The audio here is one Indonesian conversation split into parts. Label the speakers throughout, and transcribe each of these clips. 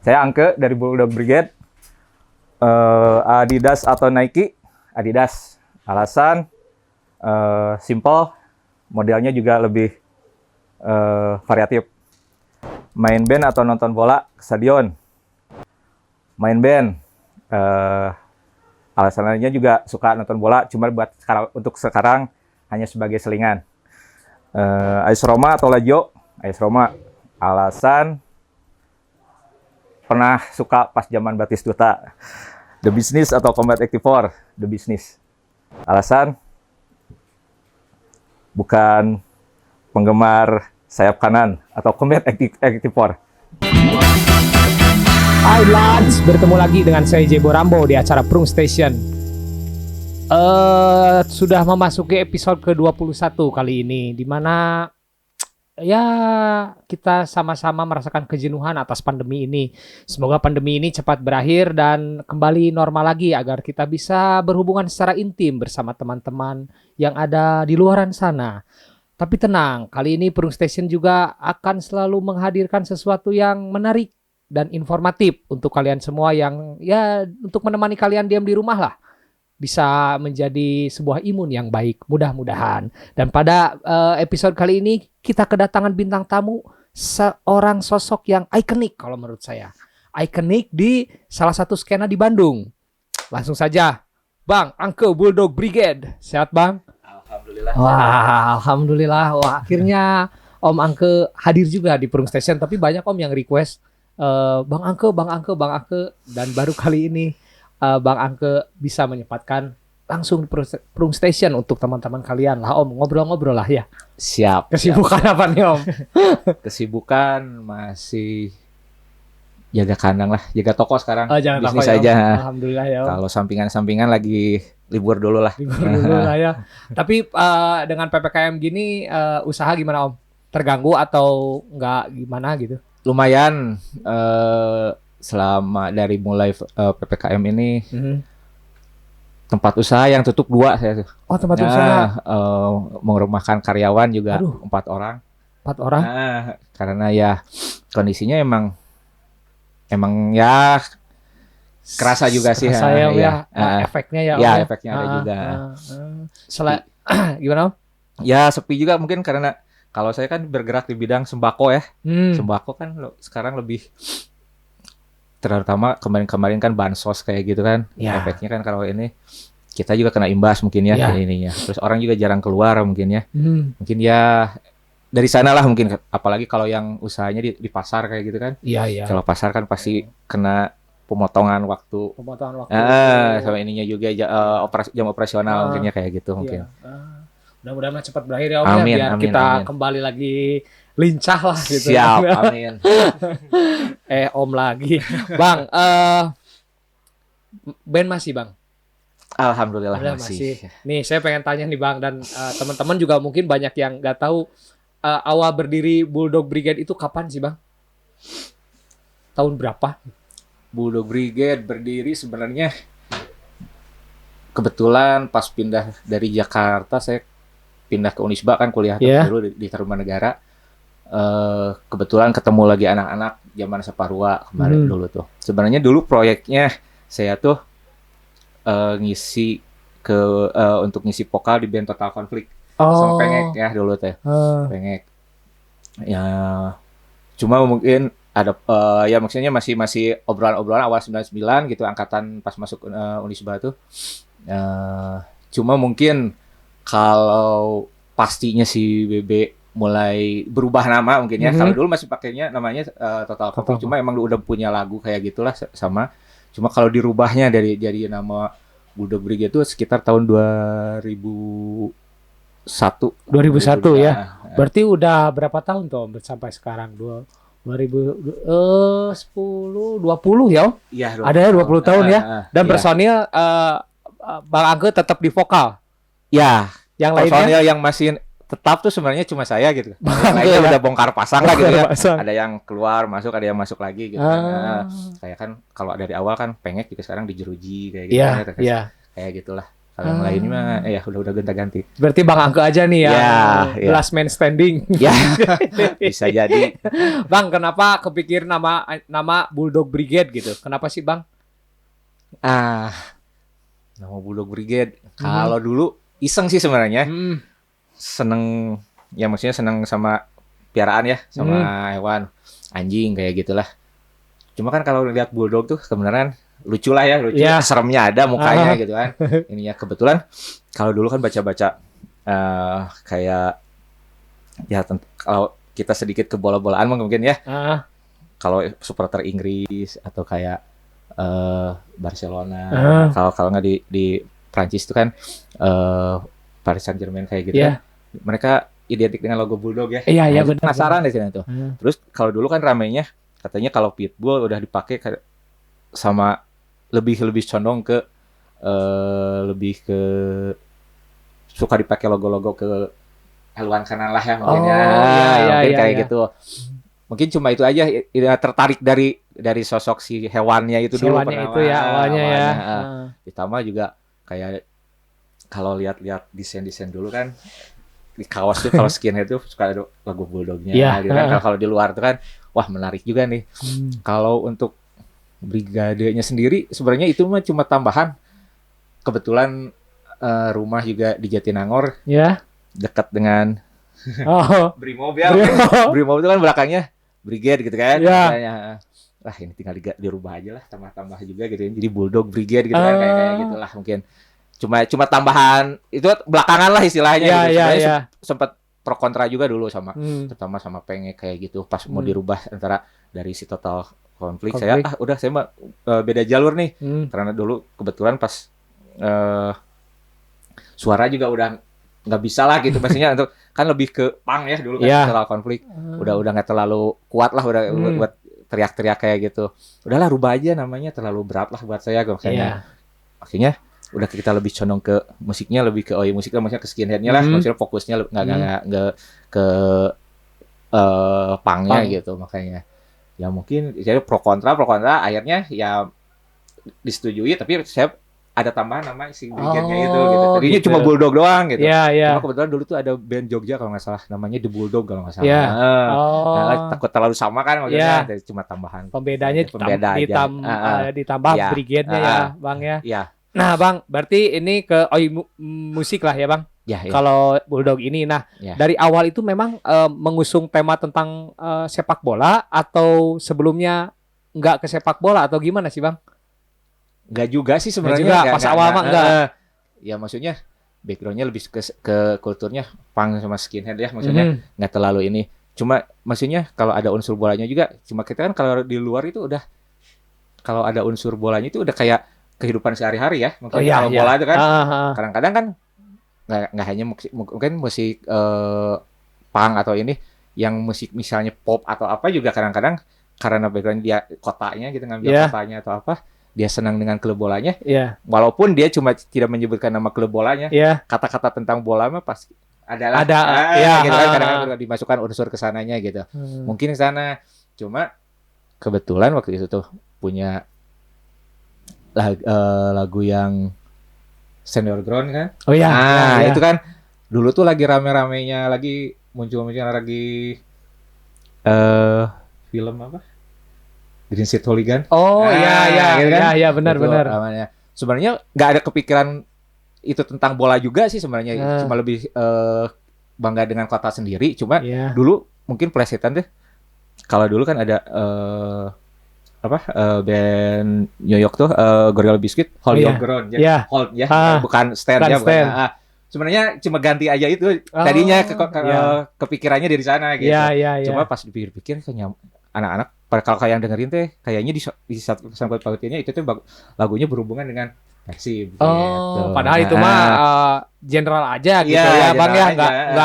Speaker 1: Saya Angke dari Bulldog Brigade. Adidas atau Nike? Adidas. Alasan simple, modelnya juga lebih variatif. Main band atau nonton bola ke stadion? Main band. Alasannya juga suka nonton bola, cuma untuk sekarang hanya sebagai selingan. AS Roma atau Lazio? AS Roma. Alasan pernah suka pas zaman Batistuta. The Business atau Combat 84? The Business. Alasan bukan penggemar sayap kanan atau Combat 84.
Speaker 2: Hai lads, bertemu lagi dengan saya Jebo Rambo di acara Prung Station. Sudah memasuki episode ke-21 kali ini, di mana ya kita sama-sama merasakan kejenuhan atas pandemi ini. Semoga pandemi ini cepat berakhir dan kembali normal lagi agar kita bisa berhubungan secara intim bersama teman-teman yang ada di luaran sana. Tapi tenang, kali ini Prung Station juga akan selalu menghadirkan sesuatu yang menarik dan informatif untuk kalian semua yang ya untuk menemani kalian diam di rumah lah. Bisa menjadi sebuah imun yang baik, mudah-mudahan. Dan pada episode kali ini kita kedatangan bintang tamu, seorang sosok yang ikonik kalau menurut saya. Ikonik di salah satu skena di Bandung. Langsung saja, Bang Angke Bulldog Brigade. Sehat Bang?
Speaker 1: Alhamdulillah.
Speaker 2: Wah, alhamdulillah. Wah, akhirnya Om Angke hadir juga di Prung Station. Tapi banyak Om yang request, Bang Angke, Bang Angke, Bang Angke. Dan baru kali ini Bang Angke bisa menyempatkan langsung di Prung Station untuk teman-teman kalian lah Om, ngobrol-ngobrol lah ya.
Speaker 1: Siap.
Speaker 2: Kesibukan apa nih Om?
Speaker 1: Kesibukan masih jaga kandang lah, jaga toko sekarang.
Speaker 2: Jangan
Speaker 1: bisnis
Speaker 2: takut,
Speaker 1: aja.
Speaker 2: Ya, Alhamdulillah ya Om.
Speaker 1: Kalau sampingan-sampingan lagi libur dulu lah.
Speaker 2: Libur dulu lah ya. Tapi dengan PPKM gini usaha gimana Om? Terganggu atau enggak gimana gitu?
Speaker 1: Lumayan. Selama dari mulai PPKM ini tempat usaha yang tutup 2 saya tuh.
Speaker 2: Oh, tempat usaha.
Speaker 1: Merumahkan karyawan juga.
Speaker 2: Aduh.
Speaker 1: 4 orang.
Speaker 2: 4 orang?
Speaker 1: Karena ya kondisinya emang ya kerasa juga sih.
Speaker 2: Saya ya, efeknya ya.
Speaker 1: Ya efeknya ada juga.
Speaker 2: Gimana Om?
Speaker 1: Ya sepi juga mungkin karena kalau saya kan bergerak di bidang sembako ya. Sembako kan sekarang lebih terutama kemarin kan bansos kayak gitu kan.
Speaker 2: Ya.
Speaker 1: Efeknya kan kalau ini kita juga kena imbas mungkin ya. Ininya. Terus orang juga jarang keluar mungkin ya. Mungkin ya dari sana lah mungkin, apalagi kalau yang usahanya di pasar kayak gitu kan.
Speaker 2: Iya.
Speaker 1: Kalau pasar kan pasti kena pemotongan waktu. Sama ininya juga jam operasional mungkinnya kayak gitu mungkin.
Speaker 2: Mudah-mudahan cepat berakhir ya Om.
Speaker 1: Amin,
Speaker 2: biar
Speaker 1: amin,
Speaker 2: kita
Speaker 1: amin.
Speaker 2: Kembali lagi lincah lah gitu.
Speaker 1: Siap, amin.
Speaker 2: Om lagi. Bang, band masih Bang?
Speaker 1: Alhamdulillah masih.
Speaker 2: Nih saya pengen tanya nih Bang, dan teman-teman juga mungkin banyak yang nggak tahu awal berdiri Bulldog Brigade itu kapan sih Bang? Tahun berapa?
Speaker 1: Bulldog Brigade berdiri sebenarnya kebetulan pas pindah dari Jakarta, saya pindah ke Unisba kan kuliah dulu di Tarumanegara. Kebetulan ketemu lagi anak-anak zaman Saparua kemarin dulu tuh. Sebenarnya dulu proyeknya saya tuh ngisi untuk ngisi vokal di band Total Conflict. Sama Pengek ya dulu teh. Pengek. Ya cuma mungkin ada ya maksudnya masih obrolan-obrolan awal 99 gitu, angkatan pas masuk Unisba tuh. Cuma mungkin kalau pastinya si BB mulai berubah nama mungkin ya. Kalau dulu masih pakainya namanya Total Conflict, cuma emang udah punya lagu kayak gitulah sama. Cuma kalau dirubahnya dari nama Bulldog Brigade itu sekitar tahun 2001
Speaker 2: ya. Berarti udah berapa tahun tuh sampai sekarang? 2010 20 ya Om?
Speaker 1: Iya,
Speaker 2: ada ya 20 tahun ya. Dan personil Bang Angke tetap di vokal.
Speaker 1: Ya,
Speaker 2: yang
Speaker 1: personil yang masih tetap tuh sebenarnya cuma saya gitu. Yang lainnya udah bongkar pasang lah gitu ya. Ada yang keluar masuk, ada yang masuk lagi gitu. Kayak kan kalau dari awal kan Pengek juga sekarang di Jeruji kayak gitu. Kayak gitulah. Kalau yang lainnya mah ya udah gonta-ganti.
Speaker 2: Berarti Bang Angke aja nih ya,
Speaker 1: Ya.
Speaker 2: last man standing.
Speaker 1: Ya, bisa jadi.
Speaker 2: Bang, kenapa kepikir nama Bulldog Brigade gitu? Kenapa sih Bang?
Speaker 1: Ah, nama Bulldog Brigade. Kalau dulu iseng sih sebenarnya. Seneng, ya maksudnya seneng sama piaraan ya, sama hewan, anjing kayak gitulah. Cuma kan kalau lihat Bulldog tuh kebenaran lucu lah ya, lucu. Seremnya ada mukanya gitu kan. Ininya kebetulan kalau dulu kan baca-baca kayak ya kalau kita sedikit ke bola-bolaan mungkin ya. Kalau supporter Inggris atau kayak Barcelona, kalau nggak di Prancis itu kan Paris Saint-Germain kayak gitu kan. Mereka identik dengan logo Bulldog ya.
Speaker 2: Iya benar.
Speaker 1: Penasaran di sini tuh. Terus kalau dulu kan ramenya katanya kalau Pitbull udah dipakai sama lebih condong ke lebih ke suka dipakai logo-logo ke haluan kanan lah ya mungkin mungkin kayak gitu. Mungkin cuma itu aja tertarik dari sosok si hewannya itu dulu
Speaker 2: pertama. Itu ya awalnya ya.
Speaker 1: Ditambah juga kayak kalau lihat desain dulu kan di kaos tuh kalau skinhead tuh suka ada logo Bulldognya gitu kan. Kalau di luar tuh kan wah menarik juga nih. Kalau untuk brigadenya sendiri sebenarnya itu mah cuma tambahan. Kebetulan rumah juga di Jatinangor. Dekat dengan Brimob ya. Brimob itu kan belakangnya Brigade gitu kan. Lah ini tinggal dirubah aja lah, tambah juga gitu. Jadi Bulldog Brigade gitu kan kayak gitulah mungkin. Cuma tambahan itu belakangan lah istilahnya gitu. Sempat pro kontra juga dulu terutama sama Penge kayak gitu pas mau dirubah antara dari si Total Konflik. Saya udah saya mah beda jalur nih. Karena dulu kebetulan pas suara juga udah nggak bisa lah gitu maksudnya untuk kan lebih ke punk ya dulu kan Total Konflik. Udah nggak terlalu kuat lah udah buat teriak-teriak kayak gitu. Udahlah rubah aja namanya, terlalu berat lah buat saya kayaknya. Akhirnya udah kita lebih condong ke musiknya, lebih ke musiknya maksudnya ke skinheadnya lah, maksudnya fokusnya nggak ke punknya gitu. Makanya ya mungkin jadi pro kontra akhirnya ya disetujui, tapi saya ada tambahan nama si Brigade-nya itu gitu. Tadinya cuma Bulldog doang gitu. Cuma kebetulan dulu tuh ada band Jogja kalau nggak salah namanya The Bulldog kalau nggak salah. Nah, takut terlalu sama kan maksudnya cuma tambahan.
Speaker 2: Pembedanya ditambah Brigade-nya ya, Bang ya. Nah, Bang, berarti ini ke musik lah ya, Bang. Kalau Bulldog ini, dari awal itu memang mengusung tema tentang sepak bola atau sebelumnya nggak ke sepak bola atau gimana sih, Bang?
Speaker 1: Nggak juga sih sebenarnya.
Speaker 2: Pas awal mah enggak.
Speaker 1: Ya maksudnya backgroundnya lebih ke kulturnya punk sama skinhead ya, maksudnya nggak terlalu ini. Cuma maksudnya kalau ada unsur bolanya juga. Cuma kita kan kalau di luar itu udah kalau ada unsur bolanya itu udah kayak kehidupan sehari-hari ya. Mungkin kalau bola itu kan kadang-kadang kan nggak hanya mungkin musik punk atau ini, yang musik misalnya pop atau apa juga kadang-kadang karena background dia kotanya gitu, ngambil kotanya atau apa, dia senang dengan klub bolanya. Walaupun dia cuma tidak menyebutkan nama klub bolanya, kata-kata tentang bola mah pasti ada gitu kan, kadang-kadang dimasukkan unsur kesananya gitu. Mungkin ke sana. Cuma kebetulan waktu itu tuh punya lagu yang Senior Ground kan. Itu kan dulu tuh lagi rame-ramenya, lagi muncul-munculnya lagi film apa? Green Street Hooligan.
Speaker 2: Gitu kan? Benar.
Speaker 1: Sebenarnya nggak ada kepikiran itu tentang bola juga sih sebenarnya. Cuma lebih bangga dengan kota sendiri. Cuma dulu mungkin plesetan deh. Kalau dulu kan ada band New York tuh Gorilla Biscuit, Hold Your Ground Hold ya, bukan stand ya, bukan. Sebenarnya cuma ganti aja itu. Tadinya kepikirannya dari sana gitu. Cuma pas dipikir-pikir kayak anak-anak kalau kayak yang dengerin teh kayaknya di satu sangkut pautnya itu tuh lagunya berhubungan dengan Persib.
Speaker 2: Padahal itu mah general aja gitu ya Bang ya,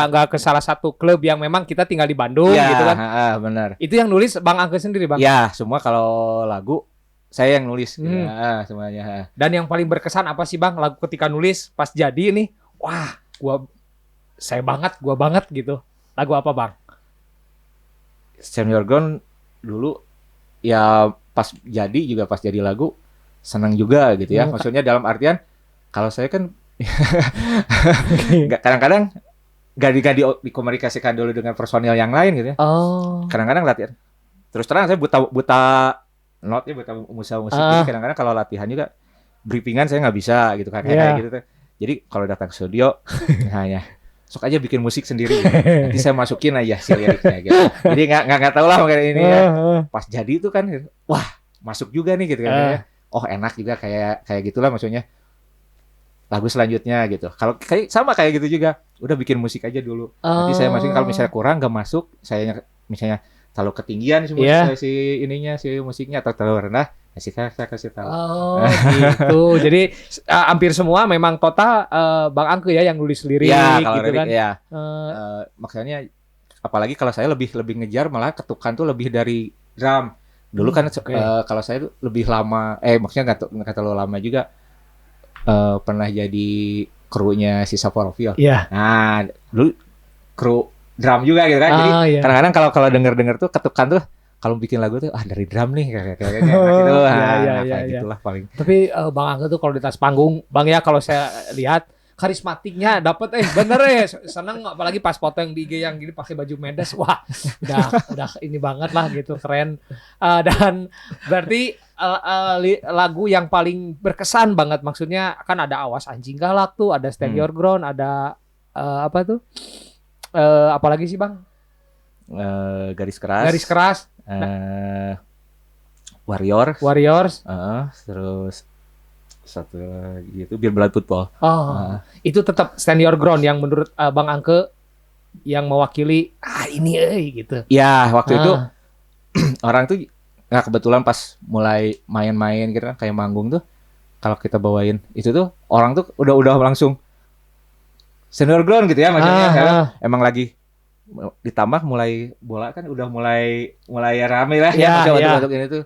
Speaker 2: nggak ke salah satu klub yang memang kita tinggal di Bandung gitu kan.
Speaker 1: Benar.
Speaker 2: Itu yang nulis Bang Angke sendiri, Bang?
Speaker 1: Ya, semua kalau lagu saya yang nulis semuanya. Dan
Speaker 2: yang paling berkesan apa sih Bang lagu ketika nulis pas jadi nih? Wah, gua banget gitu. Lagu apa Bang?
Speaker 1: Senior Ground dulu ya pas jadi lagu senang juga gitu ya. Maksudnya dalam artian kalau saya kan Nggak, kadang-kadang gak dikomunikasikan dulu dengan personil yang lain gitu ya.
Speaker 2: Oh.
Speaker 1: Kadang-kadang latihan. Terus terang saya buta note ya, buta musik. Jadi kadang-kadang kalau latihan juga briefingan saya nggak bisa gitu kan, kayak gitu tuh. Jadi kalau datang ke studio, hanya sok aja bikin musik sendiri. Gitu. Nanti saya masukin aja si liriknya gitu. Jadi nggak tahu lah kayak ini ya. Pas jadi itu kan, wah masuk juga nih gitu kan. Oh enak juga kayak gitulah maksudnya. Lagu selanjutnya gitu. Kalau kayak gitu juga. Udah bikin musik aja dulu. Nanti saya masukin, kalau misalnya kurang nggak masuk, saya misalnya terlalu ketinggian si musiknya atau terlalu rendah, saya kasih tahu.
Speaker 2: Oh gitu. Jadi hampir semua memang total Bang Angke ya yang nulis lirik
Speaker 1: kalau
Speaker 2: gitu
Speaker 1: lirik,
Speaker 2: kan.
Speaker 1: Ya. Makanya apalagi kalau saya lebih ngejar malah ketukan tuh lebih dari drum. Dulu kan kalau saya tuh lebih lama, maksudnya nggak terlalu lama juga. Pernah jadi krunya si Saporovil.
Speaker 2: Iya.
Speaker 1: Nah, dulu kru drum juga gitu kan. Jadi kadang-kadang kalau denger tuh ketukan tuh kalau bikin lagu tuh dari drum nih kayaknya gitu. Kayak gitulah paling.
Speaker 2: Tapi Bang Angke tuh kalau di atas panggung, Bang ya kalau saya lihat karismatiknya dapet bener seneng, apalagi pas foto yang di IG yang gini pakai baju Medes, wah udah ini banget lah gitu, keren. Dan berarti lagu yang paling berkesan banget, maksudnya kan ada Awas Anjing Galak tuh, ada Stand Your Ground, ada apa tuh apalagi sih Bang?
Speaker 1: Garis Keras. Warriors. Terus satu lagi itu Biar Blood Football.
Speaker 2: Itu tetap Stand Your Ground yang menurut Bang Angke yang mewakili ini gitu.
Speaker 1: Ya waktu itu orang tuh kebetulan pas mulai main-main gitu kan, kayak manggung tuh kalau kita bawain itu tuh orang tuh udah langsung Stand Your Ground gitu ya maksudnya. Emang lagi ditambah mulai bola kan udah mulai rame lah untuk ini tuh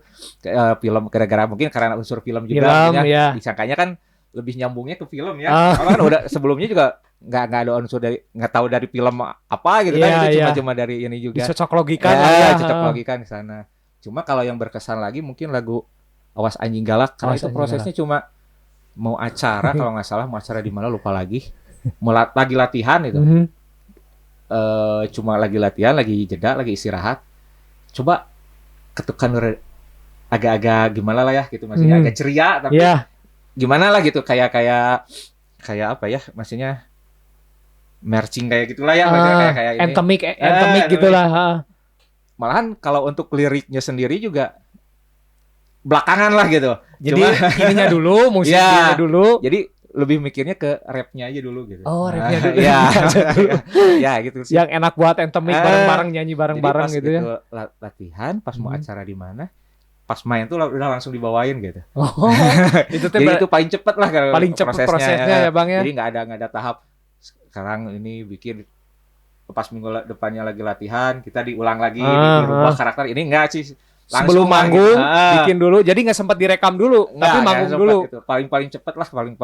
Speaker 1: film, gara-gara mungkin karena unsur film juga disangkanya kan lebih nyambungnya ke film ya. Kan udah sebelumnya juga nggak ada unsur dari, nggak tahu dari film apa gitu kan, itu cuma dari ini juga
Speaker 2: cocok logikan
Speaker 1: cocok logikan di sana. Cuma kalau yang berkesan lagi mungkin lagu Awas Anjing Galak, karena itu prosesnya cuma mau acara kalau nggak salah, mau acara di mana lupa lagi, lagi latihan itu. Cuma lagi latihan, lagi jeda, lagi istirahat, coba ketukan agak-agak gimana lah ya gitu, maksudnya agak ceria tapi gimana lah gitu, kayak apa ya, maksudnya marching kayak gitulah ya, maksudnya kayak ini
Speaker 2: anthemic gitulah.
Speaker 1: Malahan kalau untuk liriknya sendiri juga belakangan lah gitu,
Speaker 2: jadi ininya dulu, musiknya dulu,
Speaker 1: jadi lebih mikirnya ke rapnya aja dulu gitu.
Speaker 2: Rapnya dulu.
Speaker 1: Ya gitu sih.
Speaker 2: Yang enak buat anthemic bareng-bareng, nyanyi bareng-bareng gitu ya.
Speaker 1: Latihan pas mau acara di mana, pas main tuh udah langsung dibawain gitu.
Speaker 2: Itu
Speaker 1: jadi itu paling cepet lah kalau
Speaker 2: paling cepet prosesnya ya Bang ya.
Speaker 1: Jadi nggak ada tahap sekarang ini bikin pas minggu depannya lagi latihan kita diulang lagi, dirubah karakter, ini enggak sih.
Speaker 2: Sebelum manggung bikin dulu, jadi nggak sempat direkam dulu, tapi manggung dulu.
Speaker 1: Gitu. Paling cepet lah, paling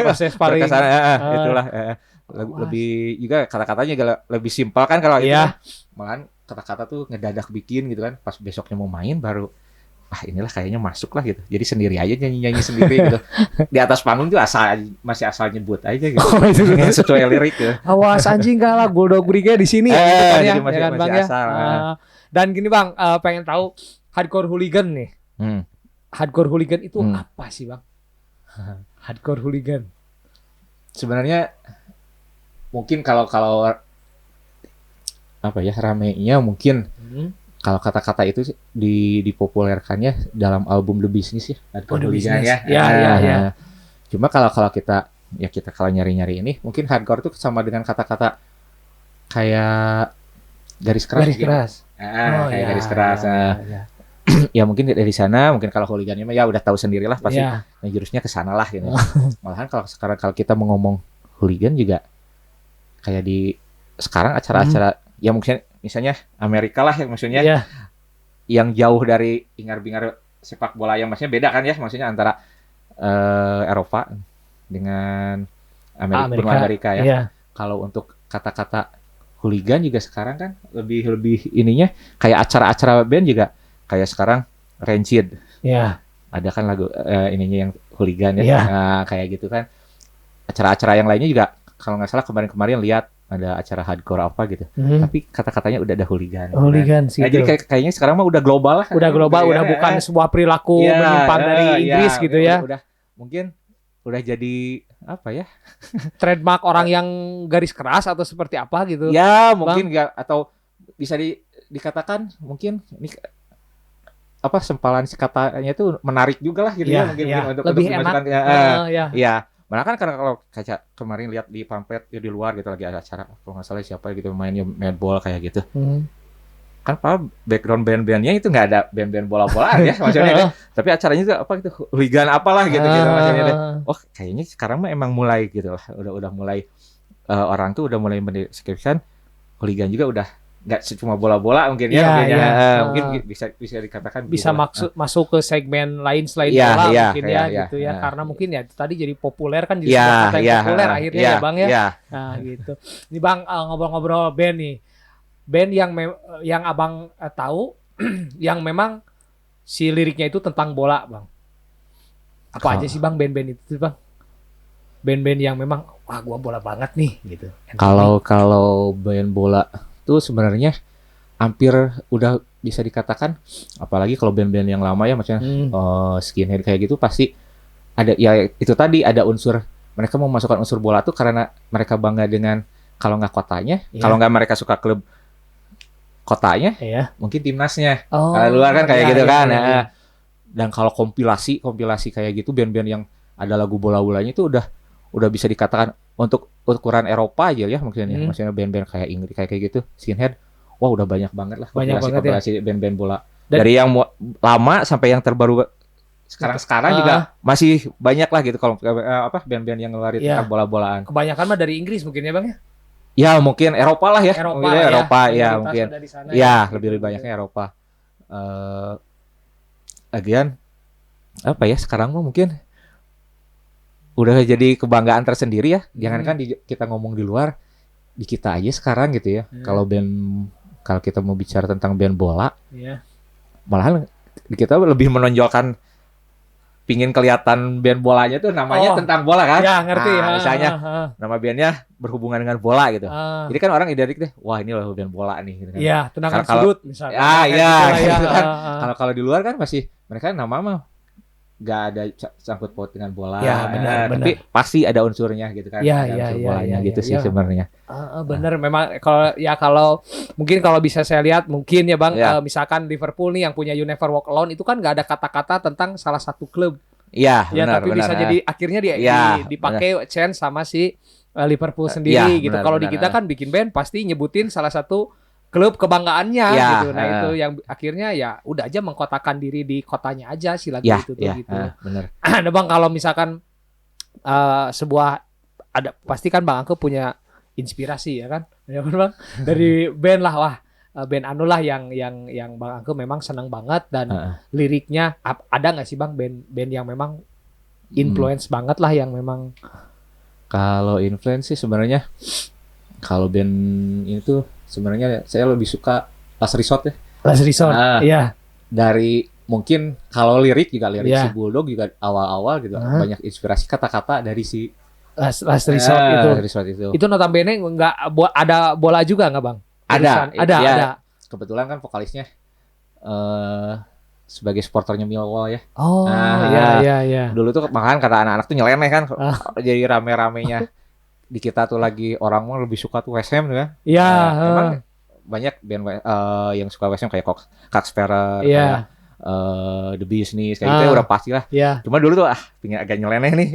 Speaker 2: proses paling
Speaker 1: itulah. Lebih juga kata-katanya lebih simpel kan kalau itu. Malahan kata-kata tuh ngedadak bikin gitu kan, pas besoknya mau main baru inilah kayaknya masuk lah gitu. Jadi sendiri aja nyanyi sendiri gitu. Di atas panggung tuh masih asal nyebut aja gitu. Sesuai lirik ya.
Speaker 2: Awas Anjing Galak, Bulldog Brigade di sini
Speaker 1: jadi masih asal.
Speaker 2: Dan gini Bang, pengen tahu hardcore hooligan nih. Hardcore hooligan itu apa sih Bang? Hardcore hooligan.
Speaker 1: Sebenarnya mungkin kalau apa ya, ramenya mungkin kalau kata-kata itu dipopulerkannya dalam album The Business ya.
Speaker 2: The Business ya.
Speaker 1: Ya. Cuma kalau kita kalau nyari-nyari ini mungkin hardcore itu sama dengan kata-kata kayak garis keras. Garis keras. Ya mungkin dari sana, mungkin kalau hooligannya ya udah tahu sendirilah pasti jurusnya ke sana lah gitu. Malahan kalau kita mau ngomong hooligan juga kayak di sekarang acara-acara ya mungkin misalnya Amerika lah yang maksudnya yang jauh dari hingar-bingar sepak bola, yang maksudnya beda kan ya, maksudnya antara Eropa dengan Amerika ya. Kalau untuk kata-kata hooligan juga sekarang kan lebih ininya kayak acara-acara band juga kayak sekarang Rancid.
Speaker 2: Ada
Speaker 1: kan lagu ininya yang hooligan ya.
Speaker 2: Iya.
Speaker 1: Nah, kayak gitu kan. Acara-acara yang lainnya juga kalau nggak salah kemarin-kemarin lihat ada acara hardcore apa gitu. Tapi kata-katanya udah ada hooligan.
Speaker 2: Hooligan sih.
Speaker 1: Nah, jadi kayaknya sekarang mah udah global lah.
Speaker 2: Udah global, udah bukan sebuah perilaku menyimpang dari Inggris gitu ya.
Speaker 1: Udah mungkin udah jadi apa ya?
Speaker 2: Trademark orang yang garis keras atau seperti apa gitu.
Speaker 1: Ya, mungkin enggak atau bisa dikatakan mungkin ini apa sempalan si katanya itu menarik juga lah gitu ya, mungkin untuk
Speaker 2: lebih enak.
Speaker 1: Ya. Malah kan karena kalau kaca kemarin lihat di pamflet di luar gitu lagi ada acara kalau nggak salah siapa gitu mainnya netball kayak gitu. Kan Pak background band-bandnya itu nggak ada band-band bola-bolaan ya maksudnya kan. Tapi acaranya itu apa gitu hooligan apalah gitu maksudnya. Oh kayaknya sekarang mah emang mulai gitu lah udah mulai orang tuh udah mulai mendeskripsikan hooligan juga udah nggak cuma bola-bola mungkin mungkin bisa dikatakan
Speaker 2: bisa
Speaker 1: gitu
Speaker 2: masuk ke segmen lain selain bola mungkin gitu ya karena mungkin ya tadi jadi populer kan jadi kata yang populer akhirnya ya Bang ya. Nah gitu. Ini Bang ngobrol-ngobrol band nih. Band yang Abang tahu yang memang si liriknya itu tentang bola, Bang. Apa aja sih Bang band-band itu, Bang? Band-band yang memang wah gua bola banget nih gitu.
Speaker 1: Kalau band bola tuh sebenarnya hampir udah bisa dikatakan apalagi kalau band-band yang lama ya macam skinhead kayak gitu pasti ada ya itu tadi ada unsur mereka mau masukkan unsur bola tuh karena mereka bangga dengan kalau nggak kotanya kalau nggak mereka suka klub kotanya mungkin timnasnya kalau luar kan kayak gitu kan. Dan kalau kompilasi kayak gitu band-band yang ada lagu bola-bolanya itu udah bisa dikatakan untuk ukuran Eropa aja ya maksudnya band-band kayak Inggris kayak gitu skinhead wah udah banyak banget lah kompilasi band-band bola dari yang lama sampai yang terbaru sekarang juga masih banyak lah gitu kalau band-band yang ngeluarin tentang bola-bolaan
Speaker 2: kebanyakan mah dari Inggris mungkin ya Bang
Speaker 1: ya mungkin Eropa lah ya Eropa mungkin ya lebih banyaknya Eropa lagian apa ya sekarang mah mungkin udah jadi kebanggaan tersendiri ya. Jangankan kita ngomong di luar, di kita aja sekarang gitu ya. Kalau kita mau bicara tentang band bola, malahan kita lebih menonjolkan pingin kelihatan band bolanya tuh namanya tentang bola kan.
Speaker 2: Ya, ngerti.
Speaker 1: Misalnya nama bandnya berhubungan dengan bola gitu. Jadi kan orang identik deh, wah ini loh band bola nih. Gitu kan.
Speaker 2: Iya, tendangan sudut misalnya.
Speaker 1: Gitu kan. Kalau di luar kan masih mereka nama mah nggak ada sangkut paut dengan bola, benar. Tapi pasti ada unsurnya gitu kan, unsur bolanya gitu sih sebenarnya.
Speaker 2: Benar, memang kalau mungkin kalau bisa saya lihat mungkin ya Bang, misalkan Liverpool nih yang punya You Never Walk Alone itu kan nggak ada kata-kata tentang salah satu klub. Tapi bisa jadi akhirnya dipakai chance sama si Liverpool sendiri gitu. Kalau di kita kan bikin band pasti nyebutin salah satu klub kebanggaannya gitu. Nah itu yang akhirnya ya udah aja mengkotakan diri di kotanya aja si lagu itu tuh gitu.
Speaker 1: Benar.
Speaker 2: Nah Bang kalau misalkan sebuah ada pasti kan Bang Angke punya inspirasi ya kan, ya Bang dari band lah band anu lah yang Bang Angke memang senang banget dan liriknya ada nggak sih Bang band yang memang influence banget lah yang memang
Speaker 1: kalau influence sih sebenarnya kalau band itu sebenarnya saya lebih suka Last Resort ya.
Speaker 2: Last Resort, iya.
Speaker 1: Dari mungkin kalau lirik si Bulldog juga awal-awal gitu banyak inspirasi kata-kata dari si
Speaker 2: Last Resort itu. Itu notabene nggak ada bola juga nggak Bang? Ada.
Speaker 1: Kebetulan kan vokalisnya sebagai supporternya Millwall ya.
Speaker 2: Iya.
Speaker 1: Dulu tuh malahan kata anak-anak tuh nyeleneh kan jadi rame-ramenya. Di kita tuh lagi orang mau lebih suka tuh West Ham tuh kan.
Speaker 2: Iya.
Speaker 1: Emang banyak band yang suka West Ham kayak Cox Sparrow, kayak The Business kayak gitu udah pasti lah. Cuma dulu tuh pengen agak nyeleneh nih.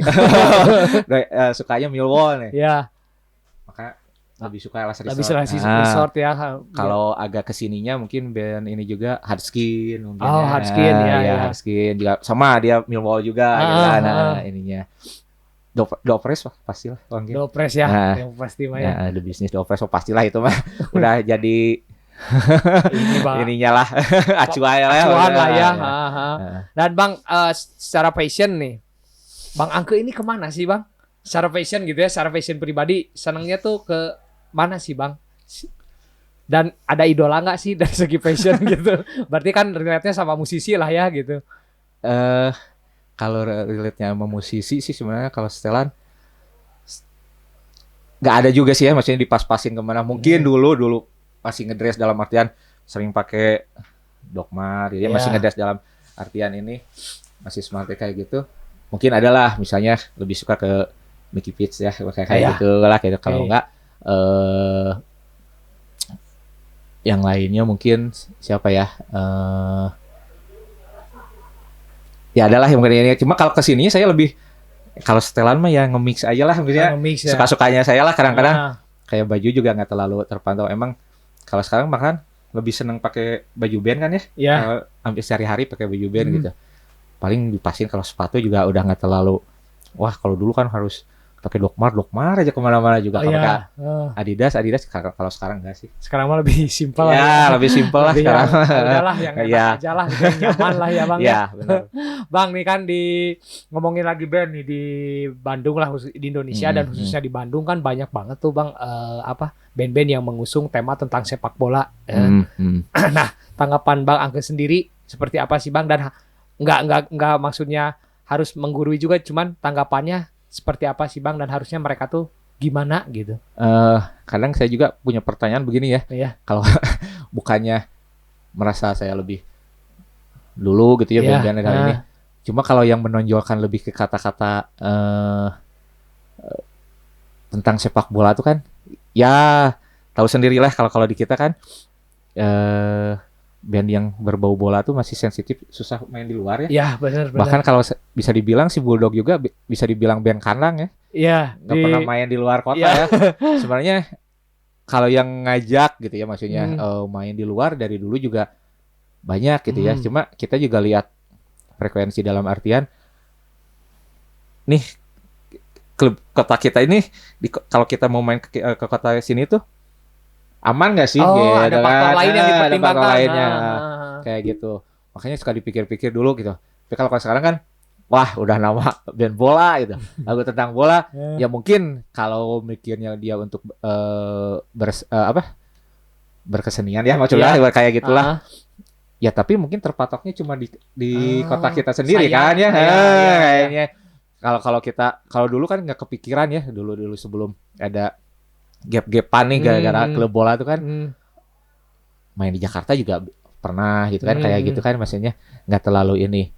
Speaker 1: Sukanya Millwall nih.
Speaker 2: Iya.
Speaker 1: Maka lebih suka Last Resort.
Speaker 2: Lebih Resort ya.
Speaker 1: Kalau agak kesininya mungkin band ini juga Hardskin mungkin.
Speaker 2: Hardskin
Speaker 1: Hardskin juga sama dia Millwall juga gitu kan. Ininya. Dopres pastilah
Speaker 2: Dopres ya yang pasti mah ya.
Speaker 1: The Business Dopres pastilah itu mah udah jadi ininya lah acuan
Speaker 2: lah ya. Dan Bang secara passion nih Bang Angke ini kemana sih Bang secara passion gitu ya, secara passion pribadi senangnya tuh ke mana sih Bang dan ada idola nggak sih dari segi passion gitu berarti kan relate-nya sama musisi lah ya gitu.
Speaker 1: Kalau relate-nya sama musisi sih sebenarnya kalau setelan nggak ada juga sih ya, maksudnya dipas-pasin kemana. Mungkin dulu masih ngedress dalam artian sering pakai Dokmar, jadi masih ngedress dalam artian ini masih smart kayak gitu. Mungkin adalah misalnya lebih suka ke Mickey Fitz ya kayak gitu lah kayak. Kalau enggak yang lainnya mungkin siapa ya? Ya adalah yang mungkin ini. Cuma kalau kesininya saya lebih kalau setelan mah ya nge-mix aja lah maksudnya. Suka-sukanya saya lah kadang-kadang. Kayak baju juga nggak terlalu terpantau. Emang kalau sekarang bahkan lebih seneng pakai baju band kan ya?
Speaker 2: Iya.
Speaker 1: Hampir sehari-hari pakai baju band gitu. Paling dipasin kalau sepatu juga udah nggak terlalu. Wah kalau dulu kan harus pakai Dokmar aja kemana-mana juga. Kalau Adidas kalau sekarang enggak sih.
Speaker 2: Sekarang mah lebih simpel
Speaker 1: lah. Ya, lebih simpel lah sekarang.
Speaker 2: Udahlah yang enak aja lah, yang nyaman lah ya Bang.
Speaker 1: Iya, benar.
Speaker 2: Bang nih kan ngomongin lagi band nih di Bandung lah, di Indonesia dan khususnya di Bandung kan banyak banget tuh Bang band-band yang mengusung tema tentang sepak bola. Nah, tanggapan Bang Angke sendiri seperti apa sih Bang, dan enggak maksudnya harus menggurui juga, cuman tanggapannya seperti apa sih Bang, dan harusnya mereka tuh gimana gitu?
Speaker 1: Kadang saya juga punya pertanyaan begini ya.
Speaker 2: Iya.
Speaker 1: Kalau bukannya merasa saya lebih dulu gitu ya band-band kali ini. Cuma kalau yang menonjolkan lebih ke kata-kata tentang sepak bola tuh kan, ya tahu sendirilah kalau di kita kan band yang berbau bola tuh masih sensitif, susah main di luar ya.
Speaker 2: Iya, benar.
Speaker 1: Bahkan kalau bisa dibilang si Bulldog juga bisa dibilang band kandang ya.
Speaker 2: Iya.
Speaker 1: Nggak pernah main di luar kota ya. Sebenarnya kalau yang ngajak gitu ya, maksudnya main di luar dari dulu juga banyak gitu ya. Cuma kita juga lihat frekuensi dalam artian nih klub kota kita ini kalau kita mau main ke kota sini tuh aman nggak sih?
Speaker 2: Gitu, ada faktor lain yang dipertimbangkan.
Speaker 1: Kayak gitu. Makanya suka dipikir-pikir dulu gitu. Tapi kalau sekarang kan, wah udah nama band bola gitu, lagu tentang bola. Ya mungkin kalau mikirnya dia untuk berkesenian ya, maksudnya kayak gitulah. Ya tapi mungkin terpatoknya cuma di kota kita sendiri kan ya. Kayaknya kalau dulu kan nggak kepikiran ya, dulu sebelum ada gap-gapan nih gara-gara klub bola tuh kan main di Jakarta juga pernah gitu kan, kayak gitu kan, maksudnya nggak terlalu ini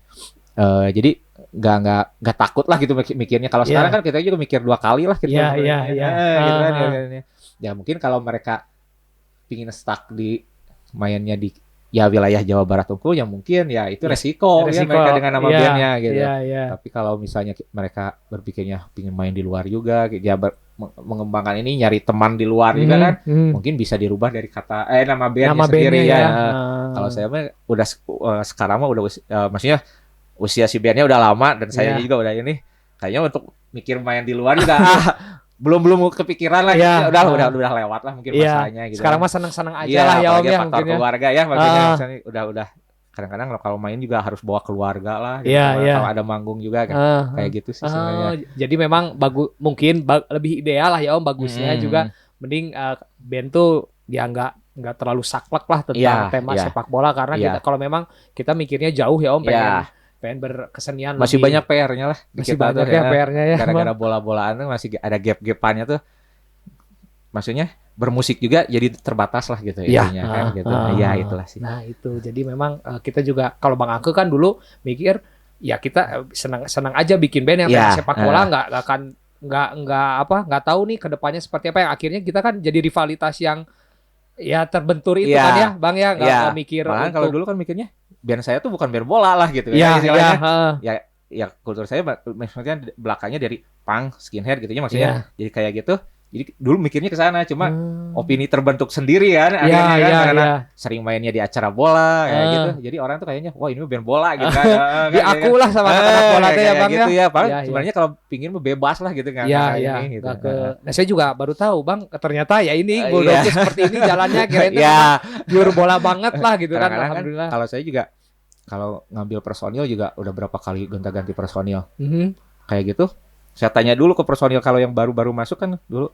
Speaker 1: jadi nggak takut lah gitu mikirnya. Kalau sekarang kan kita juga mikir 2 kali lah gitu. Gitu kan, ya mungkin kalau mereka pingin stuck di mainnya di wilayah Jawa Barat unggul, yang mungkin ya itu resiko ya mereka dengan nama bandnya gitu. Tapi kalau misalnya mereka berpikirnya pingin main di luar juga, ya mengembangkan ini, nyari teman di luar juga kan, mungkin bisa dirubah dari kata nama bandnya sendiri ya. Kalau saya mah udah sekarang mah udah maksudnya usia si bandnya udah lama dan saya juga udah ini, kayaknya untuk mikir main di luar juga belum kepikiran lah. Udah lewat lah mungkin masanya gitu.
Speaker 2: Sekarang mah seneng-seneng aja lah ya Om ya,
Speaker 1: faktor keluarga ya maksudnya udah kadang-kadang kalau main juga harus bawa keluarga lah gitu. Kalau ada manggung juga kan kayak gitu sih sebenarnya.
Speaker 2: Jadi memang mungkin lebih ideal lah ya Om, bagusnya juga mending band tuh dia nggak terlalu saklek lah tentang tema sepak bola, karena kita kalau memang kita mikirnya jauh ya Om, pengen berkesenian
Speaker 1: masih banyak PR-nya lah.
Speaker 2: Masih banyak ya PR-nya ya.
Speaker 1: Gara-gara bola-bolaan tuh masih ada gap-gapannya tuh. Maksudnya bermusik juga jadi terbatas lah gitu intinya kan gitu. Ya itulah sih.
Speaker 2: Nah, itu. Jadi memang kita juga kalau Bang Angke kan dulu mikir ya kita senang aja bikin band yang sepak bola, nggak tahu nih kedepannya seperti apa, yang akhirnya kita kan jadi rivalitas yang ya terbentur itu kan ya Bang ya, nggak mikir.
Speaker 1: Malahan kalau dulu kan mikirnya band saya tuh bukan band bola lah gitu ya kultur saya maksudnya belakangnya dari punk skinhead gitu ya, maksudnya jadi kayak gitu. Jadi dulu mikirnya ke sana, cuma opini terbentuk sendiri kan akhirnya karena sering mainnya di acara bola kayak gitu. Jadi orang tuh kayaknya wah ini band bola gitu kan.
Speaker 2: Diaku lah sama anak bola tuh ya Bang
Speaker 1: gitu ya. Padahal sebenarnya kalau pingin bebas lah gitu kan.
Speaker 2: Gitu. Nah, saya juga baru tahu Bang, ternyata ya ini Bulldog seperti ini jalannya, kirain pure bola banget lah gitu kan. Alhamdulillah.
Speaker 1: Kalau saya juga kalau ngambil personil juga udah berapa kali gonta-ganti personil. Kayak gitu. Saya tanya dulu ke personil kalau yang baru-baru masuk kan dulu,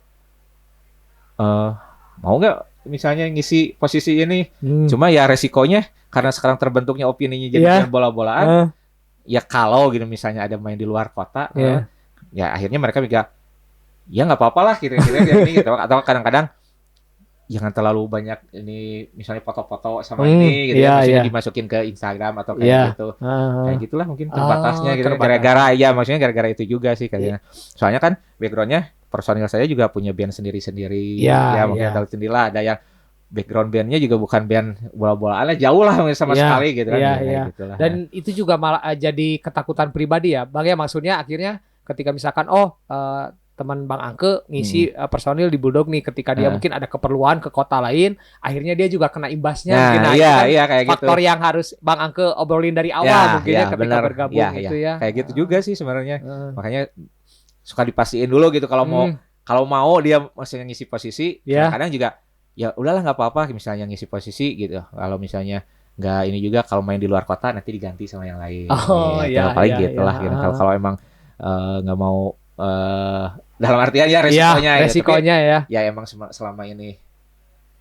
Speaker 1: mau nggak misalnya ngisi posisi ini? Cuma ya resikonya karena sekarang terbentuknya opininya jadi bola-bolaan, ya kalau gitu misalnya ada main di luar kota,
Speaker 2: Iya.
Speaker 1: ya akhirnya mereka mikir ya nggak apa-apa lah kira-kira ini gitu. Atau kadang-kadang jangan terlalu banyak ini misalnya foto-foto sama ini gitu ya, maksudnya dimasukin ke Instagram atau kayak gitu. Kayak gitulah mungkin terbatasnya gitu. Gara-gara ya maksudnya gara-gara itu juga sih kayaknya. Soalnya kan backgroundnya personil saya juga punya band sendiri-sendiri. Ya mungkin tahu sendirilah, ada yang background bandnya juga bukan band bola-bolaan, jauh lah sama sekali gitu kan. Gitulah.
Speaker 2: Dan itu juga malah jadi ketakutan pribadi ya Bang ya, maksudnya akhirnya ketika misalkan teman Bang Angke ngisi personil di Bulldog nih, ketika dia mungkin ada keperluan ke kota lain, akhirnya dia juga kena imbasnya.
Speaker 1: Nah, kayak
Speaker 2: faktor
Speaker 1: gitu.
Speaker 2: yang harus Bang Angke obrolin dari awal mungkin ketika bergabung gitu ya.
Speaker 1: Kayak gitu juga sih sebenarnya. Makanya suka dipastiin dulu gitu kalau mau dia maksudnya ngisi posisi, kadang juga ya udahlah nggak apa-apa misalnya ngisi posisi gitu. Kalau misalnya nggak ini juga, kalau main di luar kota nanti diganti sama yang lain. Paling gitulah. Gitu. Kalau emang nggak mau dalam artian ya resikonya.
Speaker 2: Resikonya
Speaker 1: ya. Ya emang selama ini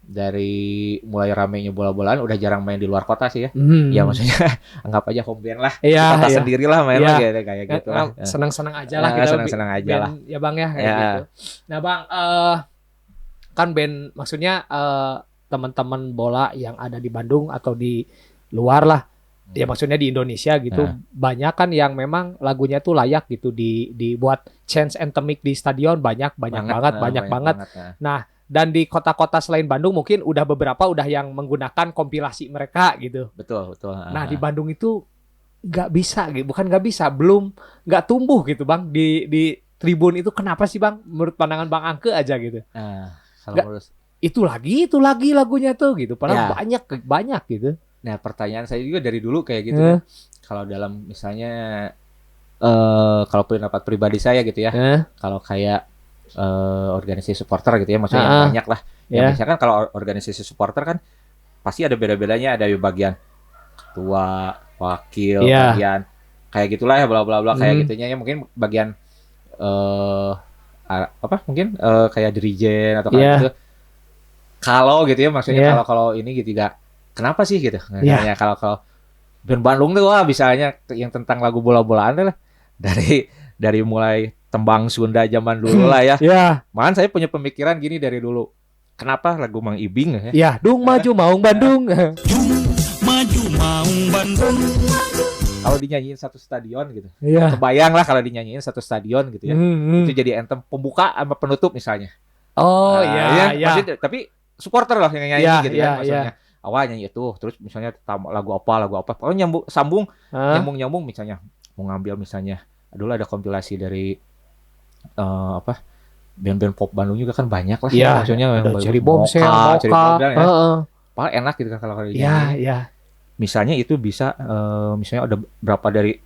Speaker 1: dari mulai ramenya bola-bolaan udah jarang main di luar kota sih ya. Ya maksudnya anggap aja home band lah. Kota sendiri lah main lah gitu, kayak gitu lah.
Speaker 2: Senang-senang aja lah kita.
Speaker 1: Senang-senang aja lah.
Speaker 2: Ya Bang ya, kayak gitu. Nah Bang, kan band maksudnya teman-teman bola yang ada di Bandung atau di luar lah. Ya maksudnya di Indonesia gitu, banyak kan yang memang lagunya tuh layak gitu dibuat chance anthemic di stadion, banyak banget. Nah, dan di kota-kota selain Bandung mungkin udah beberapa yang menggunakan kompilasi mereka gitu.
Speaker 1: Betul.
Speaker 2: Nah, di Bandung itu nggak bisa gitu, bukan nggak bisa, belum nggak tumbuh gitu Bang di tribun itu. Kenapa sih Bang? Menurut pandangan Bang Angke aja gitu. Itu lagi lagunya tuh gitu, padahal banyak gitu.
Speaker 1: Nah, pertanyaan saya juga dari dulu kayak gitu. Kalau dalam misalnya kalau pendapat pribadi saya gitu ya, kalau kayak organisasi supporter gitu ya, maksudnya yang banyak lah. Ya misalkan kalau organisasi supporter kan pasti ada beda-bedanya, ada bagian ketua, wakil, bagian kayak gitulah ya, bla bla bla kayak gitunya ya, mungkin bagian mungkin kayak dirijen atau kayak gitu. Kalau gitu ya, maksudnya kalau ini gitu juga. Kenapa sih gitu? Nah, kalau band Bandung tuh misalnya yang tentang lagu bola-bolaan lah, dari mulai tembang Sunda zaman dulu lah ya. Malahan saya punya pemikiran gini dari dulu. Kenapa lagu Mang Ibing ya?
Speaker 2: Dung maju maung Bandung.
Speaker 3: Dung maju maung Bandung.
Speaker 1: Kalau dinyanyiin satu stadion gitu. Kebayang lah kalau dinyanyiin satu stadion gitu ya. Itu jadi anthem pembuka sama penutup misalnya. Maksudnya, tapi supporter lah yang nyanyi gitu ya maksudnya. Awal nyanyi itu, terus misalnya lagu apa, pokoknya nyambung misalnya mau ngambil misalnya, dulu ada kompilasi dari band-band pop Bandung juga kan banyak lah, maksudnya
Speaker 2: Cherry Bombshell,
Speaker 1: paling enak gitu kan kalau dinyanyi. Misalnya itu bisa misalnya ada berapa dari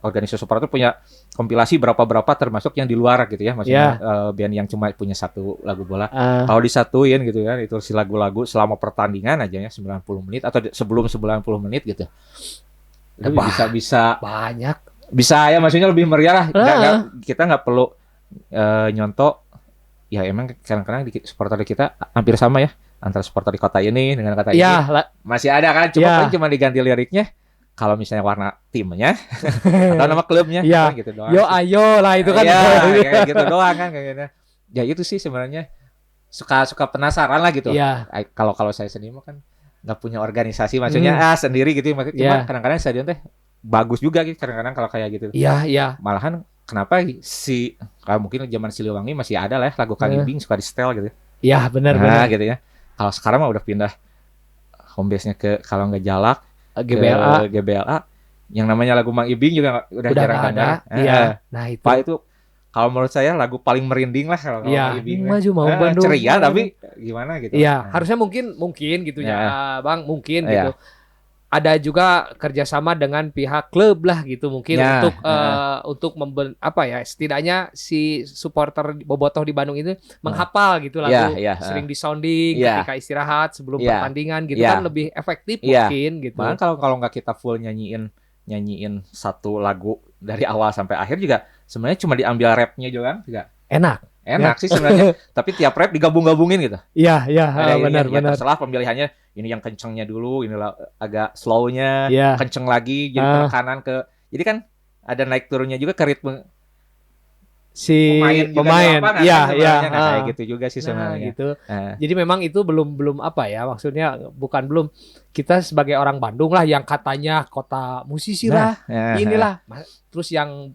Speaker 1: organisasi supporter punya kompilasi berapa termasuk yang di luar gitu ya, maksudnya band yang cuma punya satu lagu bola. Kalau disatuin gitu kan, itu si lagu-lagu selama pertandingan aja ya 90 menit atau sebelum 90 menit gitu. Tapi bisa
Speaker 2: banyak.
Speaker 1: Bisa ya, maksudnya lebih meriah lah. Kita nggak perlu nyontok. Ya emang kadang-kadang di supporter kita hampir sama ya, antara supporter di kota ini dengan kota ini. Masih ada kan, cuma diganti liriknya. Kalau misalnya warna timnya atau nama klubnya, gitu doang.
Speaker 2: Yo ayo lah itu kan.
Speaker 1: Kayak gitu doang kan kayaknya. Ya itu sih sebenarnya suka penasaran lah gitu. Kalau saya sendiri mah kan nggak punya organisasi, maksudnya sendiri gitu. Cuma kadang-kadang stadion teh bagus juga gitu. Kadang-kadang kalau kayak gitu. Malahan kenapa kalau mungkin zaman Siliwangi masih ada lah lagu Kang Ibing suka di setel gitu.
Speaker 2: Iya benar.
Speaker 1: Gitu ya. Kalau sekarang mah udah pindah home base-nya ke kalau nggak Jalak, GBLA. Yang namanya lagu Mang Ibing juga udah jarang ada.
Speaker 2: Nah itu.
Speaker 1: Pak itu kalau menurut saya lagu paling merinding lah kalau Mang Ibing.
Speaker 2: Maju mau Bandung.
Speaker 1: Ceria tapi gimana gitu.
Speaker 2: Harusnya mungkin gitu ya, Bang, mungkin gitu. Ada juga kerjasama dengan pihak klub lah gitu mungkin untuk setidaknya si supporter bobotoh di Bandung itu menghafal gitu lagu, sering disounding ketika istirahat sebelum pertandingan gitu kan lebih efektif mungkin gitu.
Speaker 1: Bahkan kalau nggak kita full nyanyiin satu lagu dari awal sampai akhir juga sebenarnya cuma diambil rapnya juga enak sih sebenarnya. Tapi tiap rap digabung-gabungin gitu.
Speaker 2: Benar.
Speaker 1: Terserah pemilihannya, ini yang kencengnya dulu, ini agak slownya, kenceng lagi, jadi penekanan ke Jadi kan ada naik turunnya juga ke ritme
Speaker 2: si
Speaker 1: pemain juga di
Speaker 2: pemain.
Speaker 1: lapangan
Speaker 2: Iya,
Speaker 1: kan
Speaker 2: iya.
Speaker 1: sebenarnya. Nah, kayak gitu juga sih
Speaker 2: Nah,
Speaker 1: sebenarnya.
Speaker 2: gitu.
Speaker 1: Nah,
Speaker 2: Jadi memang itu belum apa ya, maksudnya bukan belum, kita sebagai orang Bandung lah yang katanya kota musisi lah, inilah. Terus yang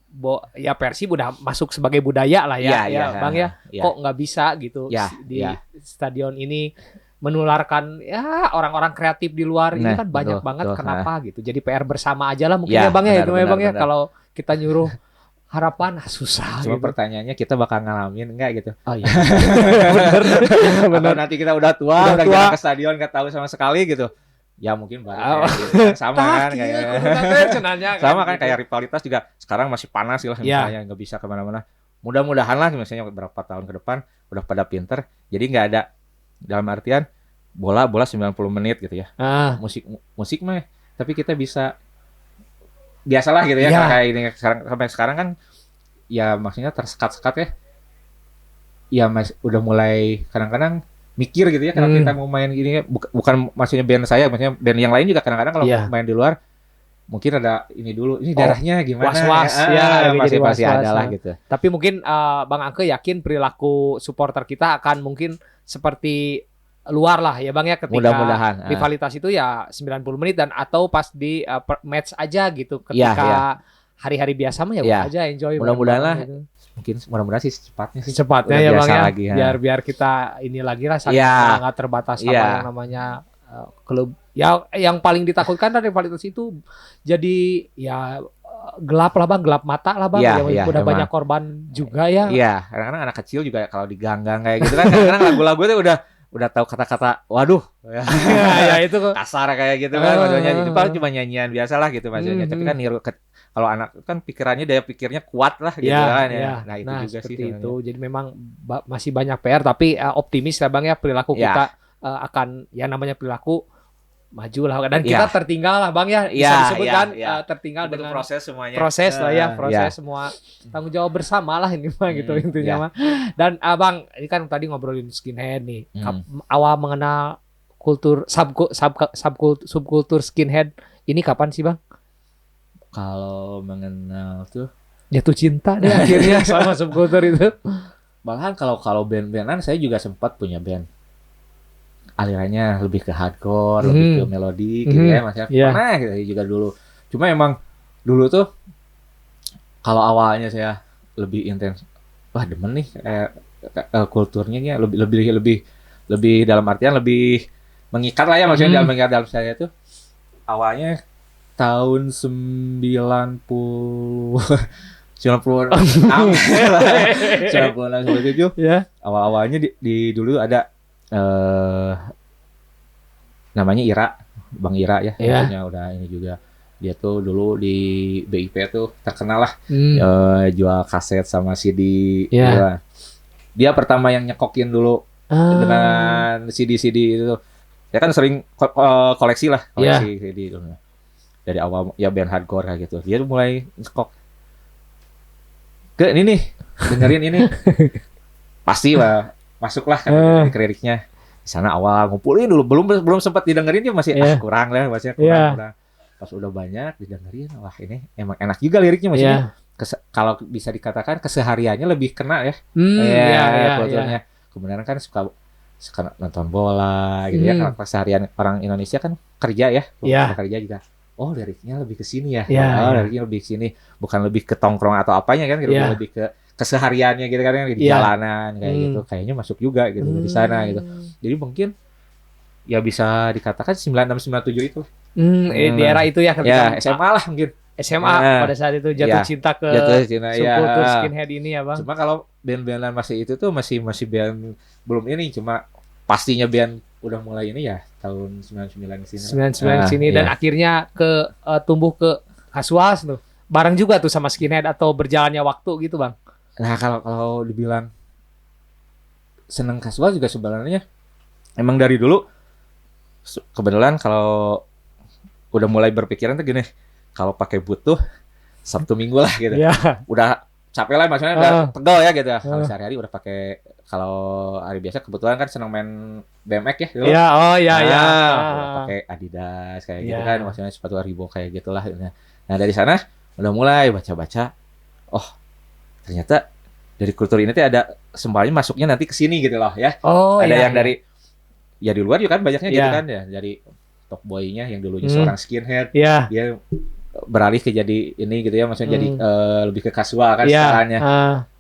Speaker 2: ya Persib udah masuk sebagai budaya lah ya, Bang ya. Kok nggak bisa gitu di stadion ini menularkan ya orang-orang kreatif di luar ini kan banyak banget, kenapa gitu. Jadi PR bersama aja lah mungkin ya Bang ya, itu ya Bang ya, kalau kita nyuruh harapan susah.
Speaker 1: Cuma
Speaker 2: gitu.
Speaker 1: pertanyaannya kita bakal ngalamin enggak gitu.
Speaker 2: Oh iya.
Speaker 1: Benar. Nanti kita udah tua, udah jarang ke stadion, nggak tahu sama sekali gitu. Ya mungkin balik gitu. Sama kan kayak sama kan kayak rivalitas juga sekarang masih panas lah misalnya, nggak bisa kemana-mana. Mudah-mudahan lah misalnya beberapa tahun ke depan udah pada pinter, jadi nggak ada dalam artian bola 90 menit gitu ya. Musik mah tapi kita bisa biasalah gitu ya, kayak ini sampai sekarang kan ya maksudnya tersekat-sekat ya. Ya udah mulai kadang-kadang mikir gitu ya, kalau kita mau main gini, bukan maksudnya band saya, maksudnya band yang lain juga kadang-kadang kalau main di luar mungkin ada ini dulu, ini darahnya gimana,
Speaker 2: was-was
Speaker 1: masih ada lah gitu.
Speaker 2: Tapi mungkin Bang Angke yakin perilaku supporter kita akan mungkin seperti luar lah ya Bang ya, ketika
Speaker 1: mudah-mudahan
Speaker 2: rivalitas itu ya 90 menit dan atau pas di match aja gitu, ketika hari-hari biasa mah ya aja enjoy.
Speaker 1: Mudah-mudahan lah gitu. Mungkin mudah-mudahan sih
Speaker 2: secepatnya ya Bang ya, lagi, biar kita ini lagi lah, nggak terbatas sama yang namanya klub. Ya yang paling ditakutkan dari rivalitas itu jadi ya gelap lah Bang, gelap mata lah Bang, udah banyak korban juga ya.
Speaker 1: Iya, kadang-kadang anak kecil juga kalau diganggang kayak gitu kan, kadang-kadang lagu-lagu itu udah tahu kata-kata waduh ya itu kasar kayak gitu kan, waduhnya itu paling cuma nyanyian biasa lah gitu maksudnya. Tapi kan niru kalau anak kan pikirannya, daya pikirnya kuat lah gitu kan ya. Nah itu juga sih
Speaker 2: itu. Jadi memang masih banyak PR, tapi optimis ya Bang ya, perilaku kita akan ya namanya perilaku maju lah, dan kita tertinggal lah Bang ya, bisa disebut kan tertinggal dengan
Speaker 1: proses semuanya,
Speaker 2: proses lah ya, proses semua tanggung jawab bersama lah ini mah gitu intinya mah. Dan Bang, ini kan tadi ngobrolin skinhead nih, awal mengenal kultur subkultur skinhead ini kapan sih Bang?
Speaker 1: Kalau mengenal tuh
Speaker 2: jatuh cinta deh akhirnya sama subkultur itu.
Speaker 1: Bahkan kalau band-bandan saya juga sempat punya band. Alirannya lebih ke hardcore, lebih ke melodi gitu ya, maksudnya pernah gitu juga dulu. Cuma emang dulu tuh kalau awalnya saya lebih intens, wah demen nih kulturnya nih lebih dalam artian lebih mengikat lah ya, maksudnya dalam saya tuh awalnya tahun 96 awal-awalnya di dulu ada namanya Ira, Bang Ira ya, maksudnya udah ini juga, dia tuh dulu di BIP tuh terkenal lah, jual kaset sama CD. Dia pertama yang nyekokin dulu dengan CD-CD itu. Dia kan sering koleksi CD dulu. Dari awal ya band hardcore kayak gitu. Dia tuh mulai nyekok ke ini nih, dengerin ini. Pasti lah masuklah kan di liriknya. Di sana awal ngumpulin dulu, belum sempat didengerin dia masih kurang lah, masih kurang. Pas udah banyak didengerin, wah ini emang enak juga liriknya, maksudnya kalau bisa dikatakan kesehariannya lebih kena ya. Kulturnya. Kemudian kan suka nonton bola gitu ya, kalau keseharian orang Indonesia kan kerja ya, kerja juga. Oh liriknya lebih ke sini ya, liriknya lebih ke sini, bukan lebih ke tongkrong atau apanya kan, gitu, lebih ke kesehariannya gitu kan, di jalanan kayak gitu, kayaknya masuk juga gitu di sana gitu. Jadi mungkin ya bisa dikatakan 96-97 itu.
Speaker 2: Di era itu ya,
Speaker 1: ketika SMA lah mungkin.
Speaker 2: SMA pada saat itu jatuh cinta ke subkultur skinhead ini ya Bang.
Speaker 1: Cuma kalau band-bandan masih itu tuh masih band belum ini, cuma pastinya band udah mulai ini ya tahun 99 sini.
Speaker 2: 99 sini dan akhirnya tumbuh ke kasual tuh. Bareng juga tuh sama skinhead atau berjalannya waktu gitu Bang.
Speaker 1: Nah kalau dibilang seneng kasual juga sebenarnya emang dari dulu kebetulan kalau udah mulai berpikiran tuh gini, kalau pakai boot tuh Sabtu Minggu lah gitu. Udah capek lah, maksudnya udah pegel ya gitu. Kalau sehari-hari udah pakai, kalau hari biasa kebetulan kan seneng main BMX ya dulu. Pakai Adidas kayak gitu kan, maksudnya sepatu Reebok kayak gitulah. Nah dari sana udah mulai baca-baca, oh ternyata dari kultur ini tuh ada sembahnya masuknya nanti ke sini gitu loh ya.
Speaker 2: Oh,
Speaker 1: Ada
Speaker 2: iya,
Speaker 1: yang dari ya di luar juga kan banyaknya gitu
Speaker 2: Iya.
Speaker 1: kan ya, dari Top Boy-nya yang dulunya seorang skinhead,
Speaker 2: Iya.
Speaker 1: dia beralih ke jadi ini gitu ya, maksudnya jadi lebih ke kasual kan
Speaker 2: Iya.
Speaker 1: setelannya.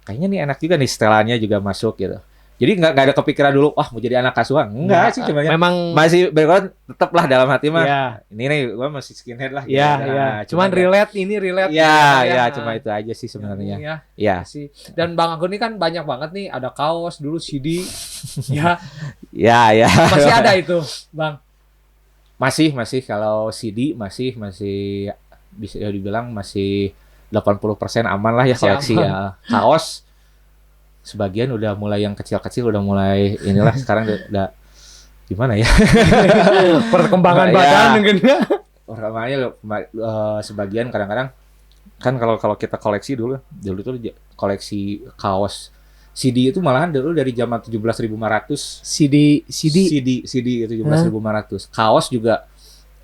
Speaker 1: Kayaknya nih enak juga nih setelannya juga masuk gitu. Jadi nggak ada kepikiran dulu, wah mau jadi anak kasual. Enggak sih, cuma
Speaker 2: memang
Speaker 1: masih background tetap lah dalam hati mah.
Speaker 2: Iya.
Speaker 1: Ini nih gue masih skinhead lah.
Speaker 2: Iya,
Speaker 1: gitu.
Speaker 2: iya.
Speaker 1: Nah,
Speaker 2: Cuman relate
Speaker 1: Iya,
Speaker 2: ya.
Speaker 1: iya, cuma itu aja sih sebenarnya.
Speaker 2: Ya,
Speaker 1: Iya.
Speaker 2: sih. Dan Bang Anggun ini kan banyak banget nih, ada kaos dulu CD. Ya,
Speaker 1: Iya, iya.
Speaker 2: masih ada itu, Bang.
Speaker 1: Masih kalau CD masih bisa dibilang masih 80% aman lah ya
Speaker 2: Masih
Speaker 1: koleksi
Speaker 2: aman.
Speaker 1: ya. Kaos sebagian udah mulai yang kecil-kecil udah mulai inilah sekarang udah gimana ya?
Speaker 2: Perkembangan
Speaker 1: Iya.
Speaker 2: badan mungkin ya.
Speaker 1: Makanya sebagian kadang-kadang kan kalau kita koleksi dulu tuh koleksi kaos CD itu malahan dulu dari zaman 17.500
Speaker 2: CD.
Speaker 1: CD itu 17.500. Kaos juga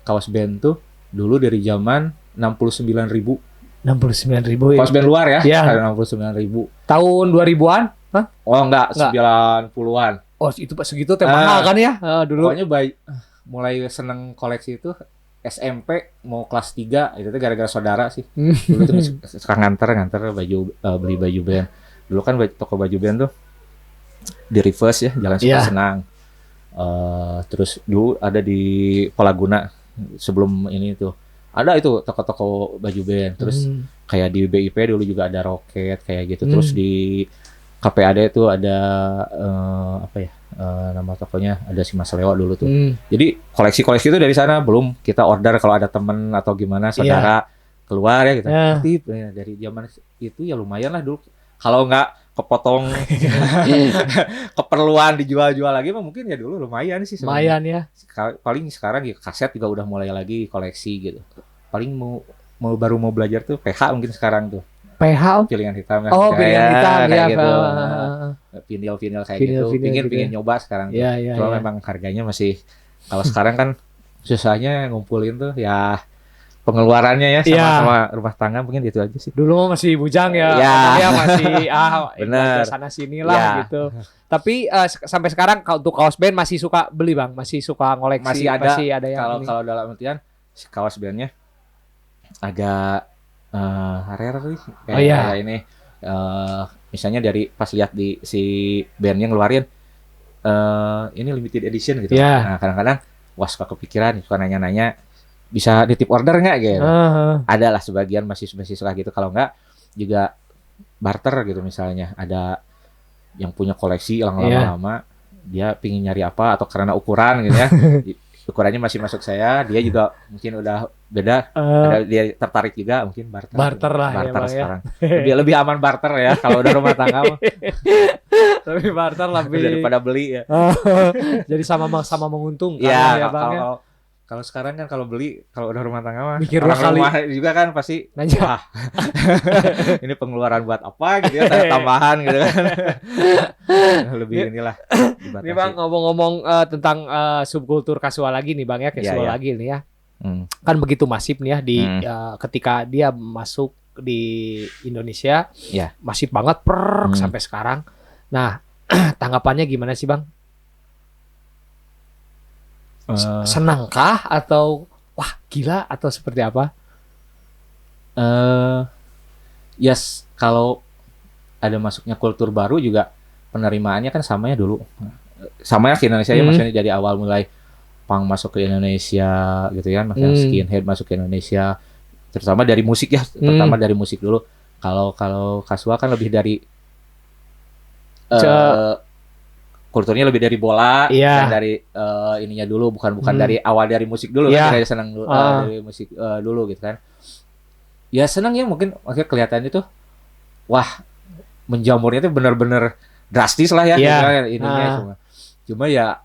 Speaker 1: kaos band tuh dulu dari zaman 69.000.
Speaker 2: 69.000 ya.
Speaker 1: Kaos band luar ya,
Speaker 2: Iya.
Speaker 1: ada 69.000.
Speaker 2: Tahun 2000-an? Hah?
Speaker 1: Oh enggak,
Speaker 2: Enggak.
Speaker 1: 90-an.
Speaker 2: Oh, itu pas segitu teh mahal kan ya? Dulu.
Speaker 1: Pokoknya mulai seneng koleksi itu SMP mau kelas 3 itu tuh gara-gara saudara sih. Dulu tuh suka nganter baju beli baju band. Dulu kan toko baju band tuh di Reverse ya, Jalan Suka
Speaker 2: Iya.
Speaker 1: Senang. Terus dulu ada di Palaguna sebelum ini tuh. Ada itu toko-toko baju band. Terus kayak di BIP dulu juga ada Roket kayak gitu. Terus di KPAD itu ada nama tokonya ada si Mas Leo dulu tuh. Jadi koleksi itu dari sana, belum kita order kalau ada temen atau gimana saudara keluar ya gitu.
Speaker 2: Ya.
Speaker 1: Aktif ya, dari zaman itu ya lumayan lah dulu. Kalau nggak kepotong keperluan dijual-jual lagi mah mungkin ya dulu lumayan sih sebenarnya.
Speaker 2: Lumayan ya.
Speaker 1: Paling sekarang ya kaset juga udah mulai lagi koleksi gitu. Paling baru mau belajar tuh PH mungkin sekarang tuh.
Speaker 2: PH.
Speaker 1: Pilihan hitam kan.
Speaker 2: Oh, pilihan hitam
Speaker 1: kayak
Speaker 2: ya.
Speaker 1: gitu. Vinyl kayak gitu.
Speaker 2: Vinyl gitu
Speaker 1: Pingin
Speaker 2: ya.
Speaker 1: nyoba sekarang tuh.
Speaker 2: Iya.
Speaker 1: Cuma memang harganya masih kalau sekarang kan susahnya ngumpulin tuh ya pengeluarannya ya sama rumah tangga mungkin gitu aja sih.
Speaker 2: Dulu masih bujang ya.
Speaker 1: Iya.
Speaker 2: Ya masih
Speaker 1: Bener.
Speaker 2: sana sini lah
Speaker 1: Iya.
Speaker 2: gitu. Tapi sampai sekarang untuk kaos band masih suka beli, Bang? Masih suka ngoleksi?
Speaker 1: Masih ada
Speaker 2: yang ini.
Speaker 1: kalau dalam artian kaos bandnya agak rare nih kayak ini misalnya dari pas lihat di si bandnya ngeluarin ini limited edition gitu.
Speaker 2: Yeah.
Speaker 1: Nah kadang-kadang suka kepikiran, suka nanya-nanya bisa ditip order nggak gitu. Ada lah sebagian masih suka gitu, kalau nggak juga barter gitu. Misalnya ada yang punya koleksi lama-lama dia pingin nyari apa atau karena ukuran gitu ya. Ukurannya masih masuk saya, dia juga mungkin udah beda, dia tertarik juga mungkin barter
Speaker 2: lah ya, Bang,
Speaker 1: sekarang. Lebih aman barter ya kalau udah rumah tangga mah.
Speaker 2: Tapi barter lebih
Speaker 1: daripada beli ya.
Speaker 2: Jadi sama menguntungkan
Speaker 1: Ya,
Speaker 2: Bang ya.
Speaker 1: kalau sekarang kan kalau beli kalau udah rumah tangga mah
Speaker 2: Mikir
Speaker 1: orang
Speaker 2: dua kali.
Speaker 1: rumah juga kan pasti
Speaker 2: Nanya.
Speaker 1: wah ini pengeluaran buat apa gitu ya, tambahan gitu kan. Lebih inilah dibatasi.
Speaker 2: Nih Bang, ngomong-ngomong tentang subkultur kasual lagi nih Bang ya, casual
Speaker 1: Iya.
Speaker 2: lagi nih ya.
Speaker 1: Hmm.
Speaker 2: Kan begitu masif nih ya di ketika dia masuk di Indonesia,
Speaker 1: Iya.
Speaker 2: masif banget sampai sekarang. Nah, tanggapannya gimana sih Bang? Senangkah atau wah gila atau seperti apa?
Speaker 1: Yes, kalau ada masuknya kultur baru juga penerimaannya kan samanya dulu. Samanya ke Indonesia ya, maksudnya dari awal mulai punk masuk ke Indonesia gitu kan, maksudnya skinhead masuk ke Indonesia, terutama dari musik ya, terutama dari musik dulu. Kalau kasual kan lebih dari kulturnya lebih dari bola, dan dari ininya dulu, bukan dari awal dari musik dulu, kan dari senang dulu, dari musik dulu gitu kan. Ya senang ya, mungkin akhirnya kelihatannya tuh wah menjamurnya tuh benar-benar drastis lah ya, gitu kan, ininya cuma ya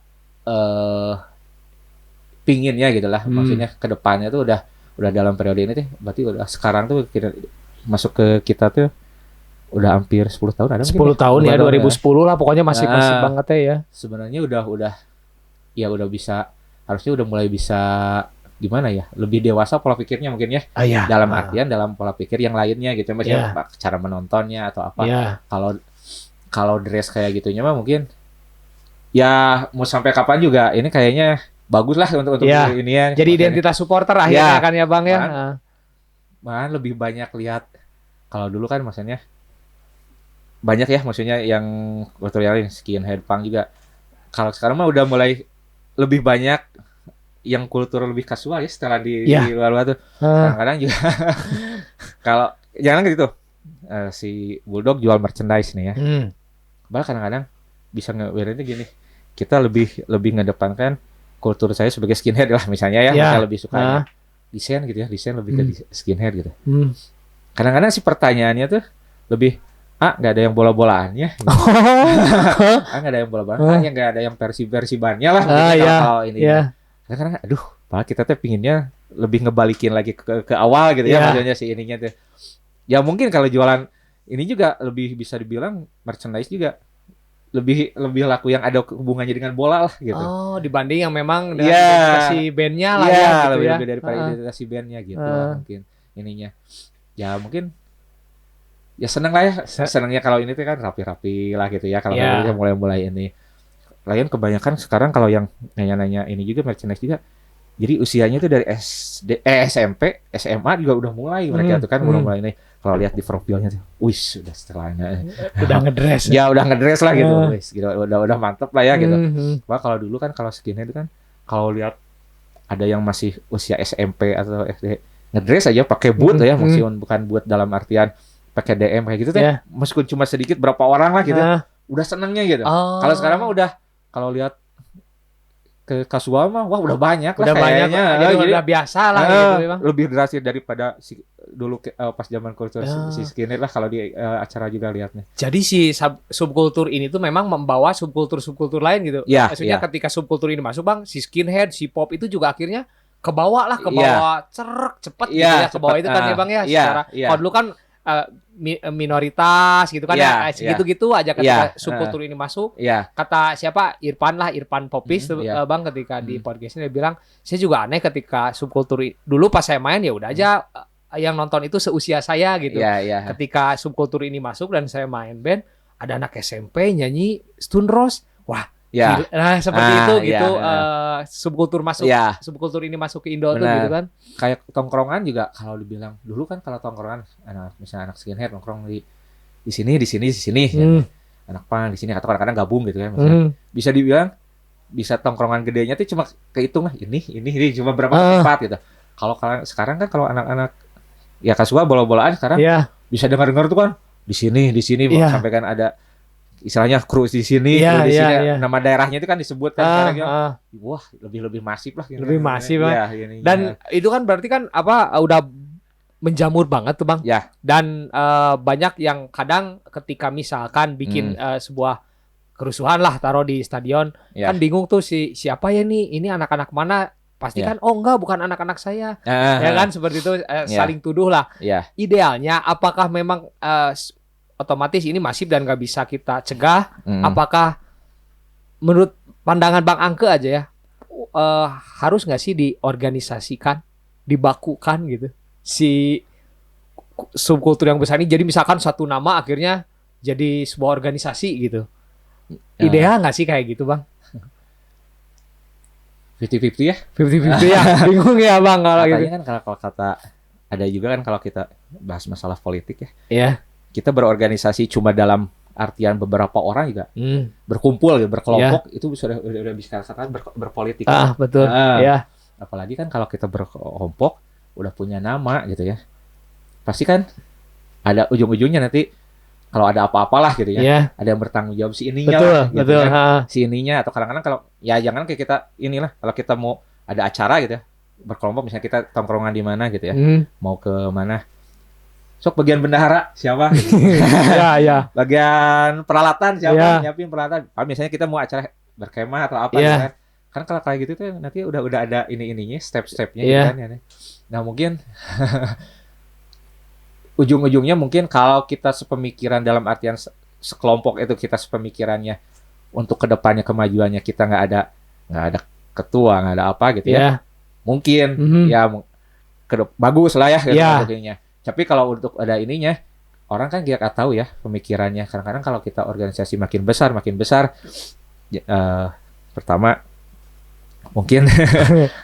Speaker 1: pinginnya gitu lah, maksudnya kedepannya tuh udah dalam periode ini tuh berarti udah sekarang tuh masuk ke kita tuh udah hampir 10 tahun ada
Speaker 2: 10 tahun ya, 2010 lah pokoknya masih banget ya.
Speaker 1: Sebenarnya udah bisa, harusnya udah mulai bisa gimana ya, lebih dewasa pola pikirnya mungkin ya,
Speaker 2: Iya.
Speaker 1: dalam artian dalam pola pikir yang lainnya gitu, maksudnya cara menontonnya atau apa.
Speaker 2: Iya.
Speaker 1: Kalau dress kayak gitunya mah mungkin ya mau sampai kapan juga ini kayaknya bagus lah untuk ini ya.
Speaker 2: Jadi identitas supporter akhirnya kan ya Bang ya.
Speaker 1: Malahan lebih banyak lihat, kalau dulu kan maksudnya banyak ya, maksudnya yang kulturnya skinhead punk juga. Kalau sekarang mah udah mulai lebih banyak yang kultur lebih kasual ya setelah di luar tuh. Kadang-kadang juga kalau jangan gitu si Bulldog jual merchandise nih ya. Bahkan kadang-kadang bisa ngebedainnya gini. Kita lebih ngedepankan kultur saya sebagai skinhead lah misalnya ya, kita lebih suka desain gitu ya, desain lebih ke skinhead gitu. Kadang-kadang si pertanyaannya tuh lebih nggak ada yang bola-bolaannya. Gitu. Nggak ada yang bola-bolaan, nggak ada yang versi-bannya lah. Kalau ini. Karena aduh, malah kita tuh pinginnya lebih ngebalikin lagi ke awal gitu ya, maksudnya si ininya tuh. Ya mungkin kalau jualan ini juga lebih bisa dibilang merchandise juga lebih laku yang ada hubungannya dengan bola lah gitu.
Speaker 2: Oh, dibanding yang memang dengan identifikasi bandnya lah ya gitu
Speaker 1: lebih
Speaker 2: ya.
Speaker 1: Lebih daripada identifikasi bandnya gitu lah mungkin ininya. Ya mungkin ya seneng lah ya, senengnya kalau ini tuh kan rapi-rapi lah gitu ya, kalau mulai ini. Lain kebanyakan sekarang kalau yang nanya-nanya ini juga merchandise juga, jadi usianya tuh dari SMP, SMA juga udah mulai mereka tuh kan mulai ini. Kalau lihat di profilnya tuh, sudah setelahnya
Speaker 2: udah ngedress.
Speaker 1: Ya udah ngedress lah gitu, gitu. Udah mantep lah ya gitu. Wah kalau dulu kan kalau skinhead itu kan kalau lihat ada yang masih usia SMP atau SD ngedress aja pakai boot ya, meskipun bukan boot dalam artian pakai DM kayak gitu teh, meskipun cuma sedikit berapa orang lah gitu, udah senengnya gitu. Kalau sekarang mah udah kalau lihat ke kasual mah udah banyak lah kayaknya.
Speaker 2: Jadi udah biasa lah gitu memang.
Speaker 1: Lebih drastis daripada dulu pas zaman kultur si skinhead lah kalau di acara juga lihatnya.
Speaker 2: Jadi si subkultur ini tuh memang membawa subkultur lain gitu. Maksudnya ketika subkultur ini masuk Bang, si skinhead, si pop itu juga akhirnya kebawa cepet gitu ya, kebawa itu kan ya Bang ya. Secara kalau dulu kan minoritas gitu kan segitu-gitu aja ketika subkultur ini masuk. Kata siapa Irfan Popis Bang ketika di podcastnya dia bilang, saya juga aneh ketika subkultur dulu pas saya main ya udah aja yang nonton itu seusia saya gitu. Ketika subkultur ini masuk dan saya main band, ada anak SMP nyanyi Stone Rose, nah seperti itu gitu. Subkultur masuk, subkultur ini masuk ke Indo tuh gitu kan.
Speaker 1: Kayak tongkrongan juga kalau dibilang dulu kan, kalau tongkrongan misalnya anak skinhead nongkrong di sini anak punk di sini atau kadang-kadang gabung gitu kan, bisa dibilang bisa tongkrongan gedenya tuh cuma kehitung lah ini cuma berapa tempat gitu. Kalau sekarang kan kalau anak-anak ya kasual bola-bolaan sekarang bisa dengar tuh kan di sini sampai kan ada istilahnya kru di sini, di sini nama daerahnya itu kan disebut kan wah lebih masif lah.
Speaker 2: Lebih masif lah. Dan itu kan berarti kan udah menjamur banget tuh Bang. Dan banyak yang kadang ketika misalkan bikin sebuah kerusuhan lah taruh di stadion, kan bingung tuh siapa ya nih, ini anak-anak mana? Pasti kan enggak, bukan anak-anak saya. Ya kan seperti itu, saling tuduh lah. Idealnya apakah memang otomatis ini masif dan nggak bisa kita cegah? Apakah menurut pandangan Bang Angke aja ya, harus nggak sih diorganisasikan, dibakukan gitu si subkultur yang besar ini? Jadi misalkan satu nama akhirnya jadi sebuah organisasi gitu. Ideal nggak sih kayak gitu Bang?
Speaker 1: 50-50 ya?
Speaker 2: 50-50 ya? Bingung ya Bang kalau gitu.
Speaker 1: Katanya kan kalau kata ada juga kan kalau kita bahas masalah politik ya. Kita berorganisasi cuma dalam artian beberapa orang juga berkumpul gitu, berkelompok itu sudah bisa katakan berpolitik.
Speaker 2: Betul.
Speaker 1: Apalagi kan kalau kita berkelompok udah punya nama gitu ya. Pasti kan ada ujung-ujungnya nanti kalau ada apa-apalah gitu ya. Ada yang bertanggung jawab si ininya
Speaker 2: betul.
Speaker 1: Kan. Si ininya atau kadang-kadang kalau ya jangan kayak kita inilah, kalau kita mau ada acara gitu ya, berkelompok misalnya kita tongkrongan di mana gitu ya. Mau ke mana? Sok bagian bendahara siapa? Bagian peralatan siapa? Nyiapin peralatan. Misalnya kita mau acara berkemah atau apa gitu kan. Kan kalau kayak gitu tuh nanti udah ada ininya, step-stepnya gitu kan ya. Nah, mungkin ujung-ujungnya mungkin kalau kita sepemikiran dalam artian sekelompok itu kita sepemikirannya untuk kedepannya kemajuannya kita nggak ada ketua, nggak ada apa gitu ya. mungkin ya bagus lah ya gitu mungkinnya. Tapi kalau untuk ada ininya, orang kan gak tahu ya pemikirannya. Kadang-kadang kalau kita organisasi makin besar, pertama mungkin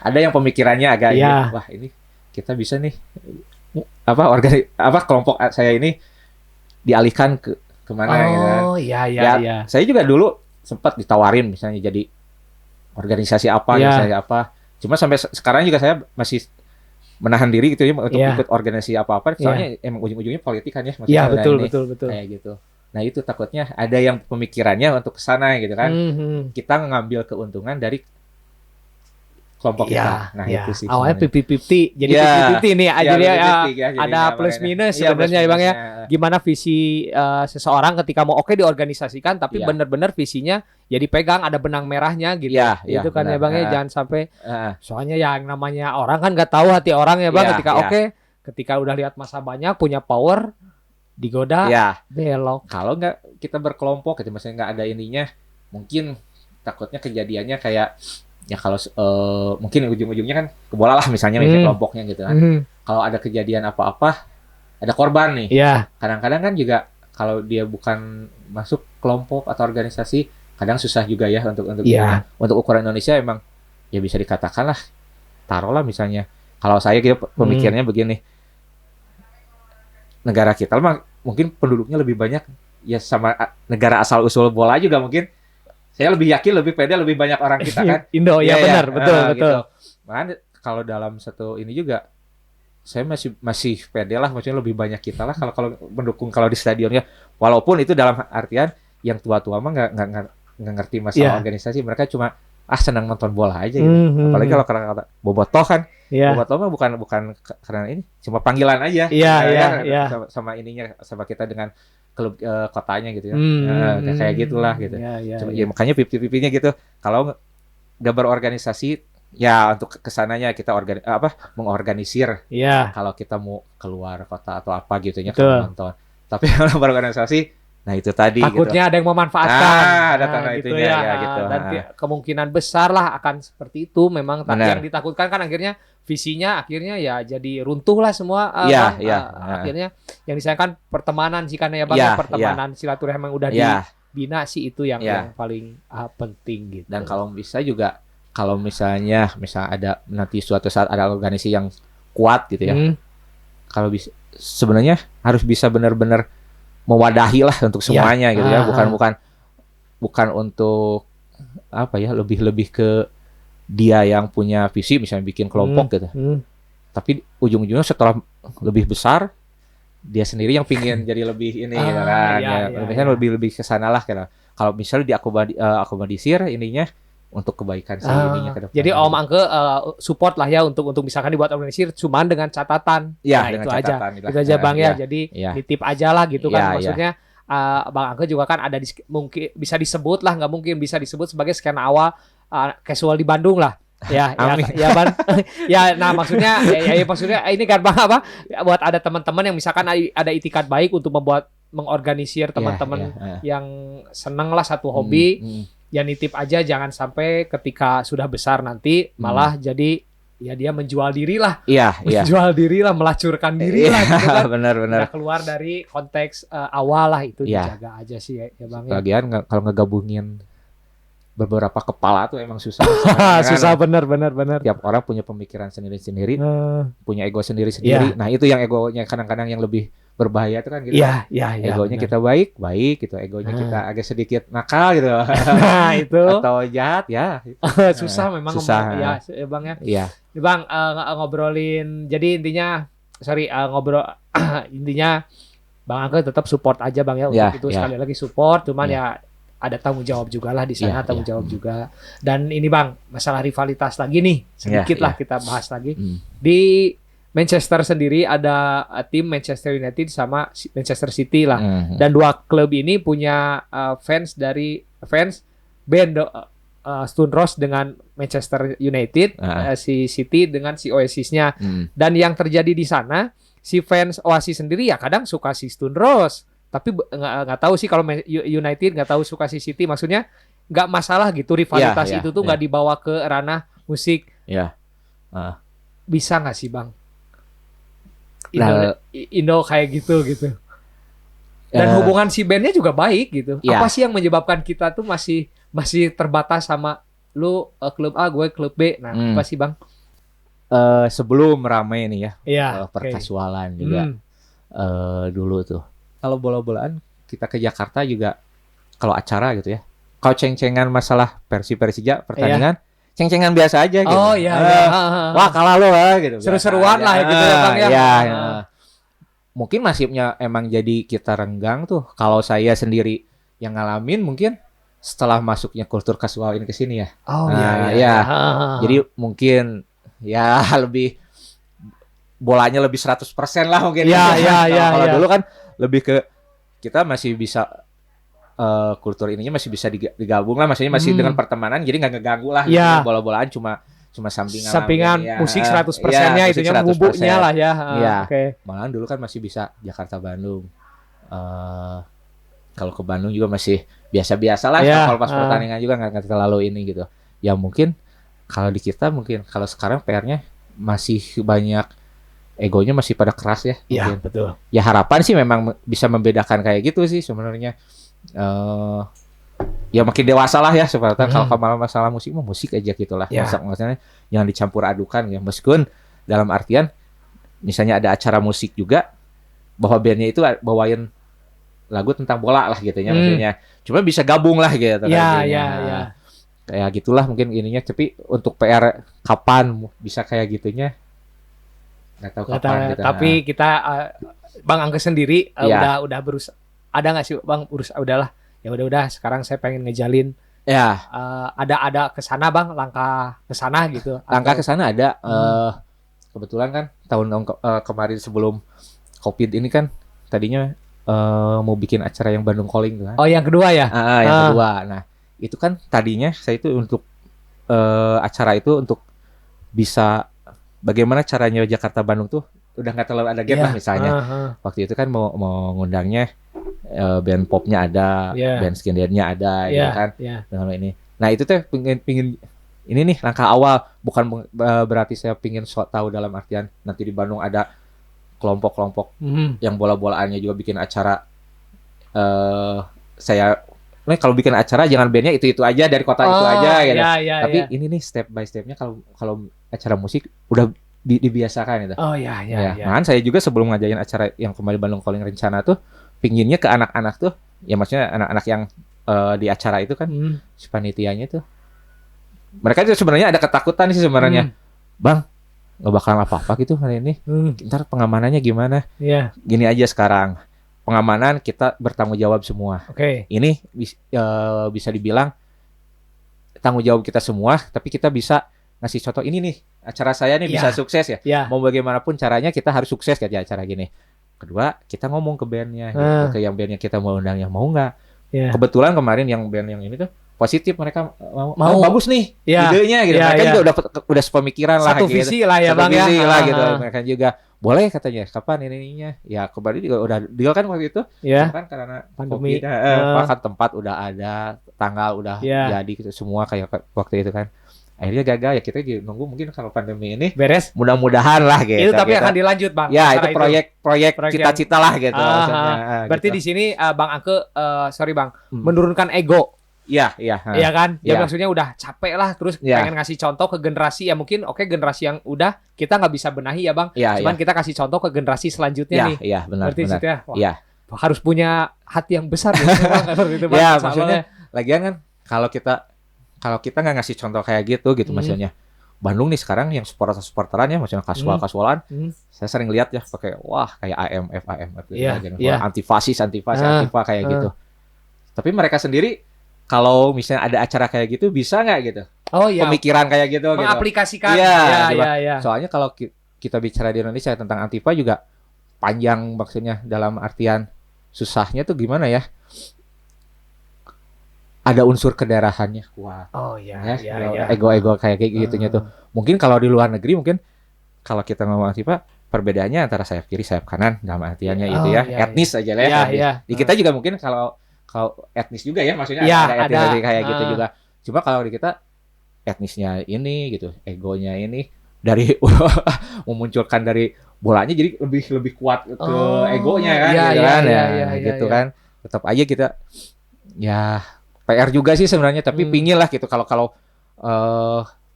Speaker 1: ada yang pemikirannya agak ini, wah ini kita bisa nih kelompok saya ini dialihkan ke kemana gitu kan.
Speaker 2: Iya.
Speaker 1: Saya juga dulu sempat ditawarin misalnya jadi organisasi apa, Cuma sampai sekarang juga saya masih menahan diri gitu ya untuk ikut organisasi apa-apa. Soalnya emang ujung-ujungnya politik kan ya.
Speaker 2: Iya, betul.
Speaker 1: Kayak gitu. Nah itu takutnya ada yang pemikirannya untuk ke sana gitu kan. Kita ngambil keuntungan dari kelompok kita. Nah itu sih.
Speaker 2: Awalnya 50-50, jadi 50-50 nih. Jadi ada plus minus sebenarnya Bang ya. Gimana visi seseorang ketika mau diorganisasikan, tapi benar-benar visinya ya dipegang, ada benang merahnya gitu. Itu kan ya Bang ya, jangan sampai soalnya yang namanya orang kan nggak tahu hati orang ya Bang. Ketika udah lihat masa banyak, punya power, digoda, belok.
Speaker 1: Kalau nggak kita berkelompok, gitu misalnya nggak ada ininya, mungkin takutnya kejadiannya kayak ya kalau mungkin ujung-ujungnya kan kebola lah misalnya kelompoknya gitu kan. Kalau ada kejadian apa-apa, ada korban nih. Kadang-kadang kan juga kalau dia bukan masuk kelompok atau organisasi, kadang susah juga ya untuk ukuran Indonesia emang ya bisa dikatakan lah, taruhlah misalnya kalau saya gitu pemikirannya begini, negara kita mah mungkin penduduknya lebih banyak ya sama negara asal usul bola juga mungkin. Saya lebih yakin, lebih pede, lebih banyak orang kita kan.
Speaker 2: Indo ya benar, betul.
Speaker 1: Gitu. Makanya kalau dalam satu ini juga saya masih pede lah, maksudnya lebih banyak kita lah kalau mendukung kalau di stadionnya. Walaupun itu dalam artian yang tua-tua mah nggak ngerti masalah organisasi, mereka cuma senang nonton bola aja gitu. Apalagi kalau kata bobotoh kan. Bobotoh mah bukan karena ini, cuma panggilan aja. Sama ininya, sama kita dengan klub kotanya gitu ya. Kayak gitulah gitu. Ya makanya pipi-pipinya gitu. Kalau nggak berorganisasi ya untuk kesananya kita mengorganisir. Kalau kita mau keluar kota atau apa gitu ya kalau nonton. Tapi kalau berorganisasi, nah itu tadi
Speaker 2: takutnya
Speaker 1: gitu.
Speaker 2: ada yang memanfaatkan.
Speaker 1: Ada tanda
Speaker 2: gitu
Speaker 1: itunya ya gitu.
Speaker 2: Dan kemungkinan besar lah akan seperti itu memang. Yang ditakutkan kan akhirnya visinya akhirnya ya jadi runtuh lah semua. Akhirnya yang disayangkan pertemanan sih karena ya Bang, pertemanan silaturahmi yang udah dibina sih itu yang paling penting gitu.
Speaker 1: Dan kalau bisa juga kalau misalnya ada nanti suatu saat ada organisasi yang kuat gitu ya. Kalau bisa sebenarnya harus bisa benar-benar mewadahi lah untuk semuanya gitu ya. Bukan untuk apa ya, lebih ke dia yang punya visi misalnya bikin kelompok gitu. Tapi ujung-ujungnya setelah lebih besar dia sendiri yang pingin jadi lebih ini gitu kan. Misalnya lebih ke sana lah gitu. Kalau misalnya diakomodisir ininya untuk kebaikan ininya ke depan.
Speaker 2: Jadi Om Angke support lah ya untuk misalkan dibuat organisasi cuman dengan catatan.
Speaker 1: Dengan
Speaker 2: itu
Speaker 1: catatan,
Speaker 2: aja. Itu aja Bang ya. Jadi nitip aja lah gitu kan. Maksudnya Bang Angke juga kan ada mungkin bisa disebut lah, nggak mungkin bisa disebut sebagai skena awal casual di Bandung lah. Nah maksudnya maksudnya ini kan Bang buat ada teman-teman yang misalkan ada itikat baik untuk mengorganisir teman-teman yang seneng lah satu hobi. Ya nitip aja, jangan sampai ketika sudah besar nanti malah jadi ya dia menjual diri lah. Menjual diri lah, melacurkan diri lah gitu kan.
Speaker 1: Benar.
Speaker 2: Nah, keluar dari konteks awal lah itu dijaga aja sih ya Bang ya.
Speaker 1: Lagian kalau ngegabungin beberapa kepala tuh emang susah.
Speaker 2: Susah benar.
Speaker 1: Tiap orang punya pemikiran sendiri-sendiri, punya ego sendiri-sendiri. Nah, itu yang egonya kadang-kadang yang lebih berbahaya tuh kan gitu. Egonya
Speaker 2: bener.
Speaker 1: kita baik gitu. Egonya kita agak sedikit nakal gitu.
Speaker 2: Nah, itu
Speaker 1: atau jahat ya.
Speaker 2: Susah memang
Speaker 1: susah.
Speaker 2: Ya Bang ya.
Speaker 1: Iya.
Speaker 2: Bang ngobrolin jadi intinya intinya Bang Angke tetap support aja Bang ya untuk itu sekali lagi support, cuman ya ada tanggung jawab juga lah di sana, tanggung jawab juga. Dan ini Bang, masalah rivalitas lagi nih, sedikit lah kita bahas lagi. Di Manchester sendiri ada tim Manchester United sama Manchester City lah. Dan dua klub ini punya fans band Stone Roses dengan Manchester United, si City dengan si Oasis-nya. Dan yang terjadi di sana, si fans Oasis sendiri ya kadang suka si Stone Roses, tapi nggak tahu sih kalau United nggak tahu suka si City. Maksudnya nggak masalah gitu, rivalitas itu tuh nggak dibawa ke ranah musik. Bisa nggak sih Bang?
Speaker 1: Nah,
Speaker 2: Indo kayak gitu. Dan
Speaker 1: eh,
Speaker 2: hubungan si bandnya juga baik gitu.
Speaker 1: Iya.
Speaker 2: Apa sih yang menyebabkan kita tuh masih terbatas sama lu klub A, gue klub B. Nah, apa sih Bang?
Speaker 1: sebelum ramai nih ya,
Speaker 2: Iya.
Speaker 1: perkasualan juga dulu tuh. Kalau bola-bolaan kita ke Jakarta juga kalau acara gitu ya. Kalau ceng-cengan masalah Persija pertandingan, ceng-cengan biasa aja gitu.
Speaker 2: Oh iya.
Speaker 1: Wah kalah lo gitu.
Speaker 2: Seru-seruan lah gitu ya Bang ya.
Speaker 1: Iya. Mungkin nasibnya emang jadi kita renggang tuh. Kalau saya sendiri yang ngalamin mungkin setelah masuknya kultur kasual ini ke sini ya.
Speaker 2: Oh
Speaker 1: Nah,
Speaker 2: iya.
Speaker 1: Jadi mungkin ya lebih bolanya lebih 100% lah mungkin.
Speaker 2: Iya.
Speaker 1: Kalau dulu kan lebih ke kita masih bisa kultur ininya masih bisa digabung lah, maksudnya masih dengan pertemanan, jadi nggak ngeganggu lah.
Speaker 2: Iya.
Speaker 1: Bola-bolaan cuma
Speaker 2: sampingan musik 100%-nya
Speaker 1: musik
Speaker 2: itunya bubuknya lah ya.
Speaker 1: Iya.
Speaker 2: Oke.
Speaker 1: Malahan dulu kan masih bisa Jakarta Bandung. Kalau ke Bandung juga masih biasa-biasa lah. Kalau pas pertandingan juga nggak terlalu ini gitu. Ya mungkin kalau di kita mungkin kalau sekarang PR-nya masih banyak, egonya masih pada keras ya.
Speaker 2: Iya, betul.
Speaker 1: Ya harapan sih memang bisa membedakan kayak gitu sih sebenarnya. Ya makin dewasa lah ya seperti kalau masalah musik mah musik aja gitulah. Maksudnya jangan dicampur adukan ya. Meskipun dalam artian misalnya ada acara musik juga bahwa bandnya itu bawain lagu tentang bola lah gitu ya maksudnya. Cuma bisa gabung lah gitu.
Speaker 2: Iya.
Speaker 1: Kayak gitulah mungkin ininya. Tapi untuk PR kapan bisa kayak gitunya nggak tahu kapan gitu.
Speaker 2: Tapi kita Bang Angga sendiri udah berusaha. Ada nggak sih Bang udahlah ya udah sekarang saya pengen ngejalin ada kesana Bang, langkah kesana gitu.
Speaker 1: Langkah kesana ada. Kebetulan kan tahun kemarin sebelum COVID ini kan tadinya mau bikin acara yang Bandung Calling kan.
Speaker 2: Oh yang kedua ya?
Speaker 1: Yang kedua. Nah itu kan tadinya saya itu untuk acara itu untuk bisa bagaimana caranya Jakarta Bandung tuh udah nggak terlalu ada gap lah misalnya. Waktu itu kan mau ngundangnya band popnya ada, band skinheadnya ada, gitu kan. Dengan ini. Nah itu teh pingin ini nih langkah awal, bukan berarti saya pingin tahu dalam artian nanti di Bandung ada kelompok-kelompok yang bola-bolaannya juga bikin acara. Kalau bikin acara jangan bandnya itu aja dari kota itu aja gitu. Tapi ini nih step by stepnya kalau acara musik udah dibiasakan gitu. Nah, saya juga sebelum ngajain acara yang kembali Bandung Calling rencana tuh pinginnya ke anak-anak tuh, ya maksudnya anak-anak yang di acara itu kan si panitianya tuh. Mereka itu sebenarnya ada ketakutan sih sebenarnya. Bang, nggak bakalan apa-apa gitu hari ini. Ntar pengamanannya gimana? Gini aja sekarang. Pengamanan kita bertanggung jawab semua. Ini bisa dibilang tanggung jawab kita semua, tapi kita bisa ngasih contoh ini nih, acara saya nih bisa sukses ya. Mau bagaimanapun caranya kita harus sukses kayak di acara gini. Kedua, kita ngomong ke bandnya, gitu, ke yang bandnya kita mau undangnya mau nggak. Kebetulan kemarin yang band yang ini tuh positif, mereka mau bagus nih idenya gitu. Mereka juga udah sepemikiran lah.
Speaker 2: Satu visi lah ya Bang ya.
Speaker 1: Gitu. Mereka juga boleh katanya kapan ininya. Ya kemarin juga udah deal kan waktu itu. Kan karena
Speaker 2: pandemi.
Speaker 1: Bahkan tempat udah ada, tanggal udah jadi gitu semua kayak waktu itu kan. Akhirnya gagal ya, kita nunggu mungkin kalau pandemi ini
Speaker 2: beres.
Speaker 1: Mudah-mudahan lah gitu.
Speaker 2: Itu tapi akan dilanjut Bang.
Speaker 1: Ya itu proyek cita-cita lah gitu.
Speaker 2: Berarti gitu. Di sini Bang Angke, sorry Bang, menurunkan ego. Iya kan? Ya maksudnya udah capek lah, terus pengen ngasih contoh ke generasi ya mungkin generasi yang udah kita nggak bisa benahi ya Bang. Cuman kita kasih contoh ke generasi selanjutnya nih.
Speaker 1: Iya benar.
Speaker 2: Berarti benar. Ya. Harus punya hati yang besar ya Bang.
Speaker 1: Ya maksudnya lagian kan kalau kita nggak ngasih contoh kayak gitu maksudnya. Bandung nih sekarang yang supporteran ya maksudnya kasualan. Saya sering lihat ya pakai kayak AMF gitu. Antifasis kayak gitu. Tapi mereka sendiri kalau misalnya ada acara kayak gitu bisa nggak gitu? Pemikiran kayak gitu
Speaker 2: mengaplikasikan.
Speaker 1: Iya. Soalnya kalau kita bicara di Indonesia tentang Antifa juga panjang maksudnya dalam artian susahnya tuh gimana ya? Ada unsur kedaerahannya kuat. Ego-ego kayak gitunya tuh. Mungkin kalau di luar negeri mungkin kalau kita ngomong Antifa perbedaannya antara sayap kiri sayap kanan dalam artiannya itu ya. Etnis aja lah ya. Di kita juga mungkin kalau etnis juga ya maksudnya ada etnis kayak gitu juga. Cuma kalau di kita etnisnya ini gitu, egonya ini dari memunculkan dari bolanya jadi lebih kuat ke egonya kan,
Speaker 2: iya,
Speaker 1: gitu
Speaker 2: iya,
Speaker 1: kan,
Speaker 2: iya,
Speaker 1: ya
Speaker 2: iya,
Speaker 1: gitu
Speaker 2: iya.
Speaker 1: kan. Tetap aja kita ya PR juga sih sebenarnya, tapi pingin lah gitu kalau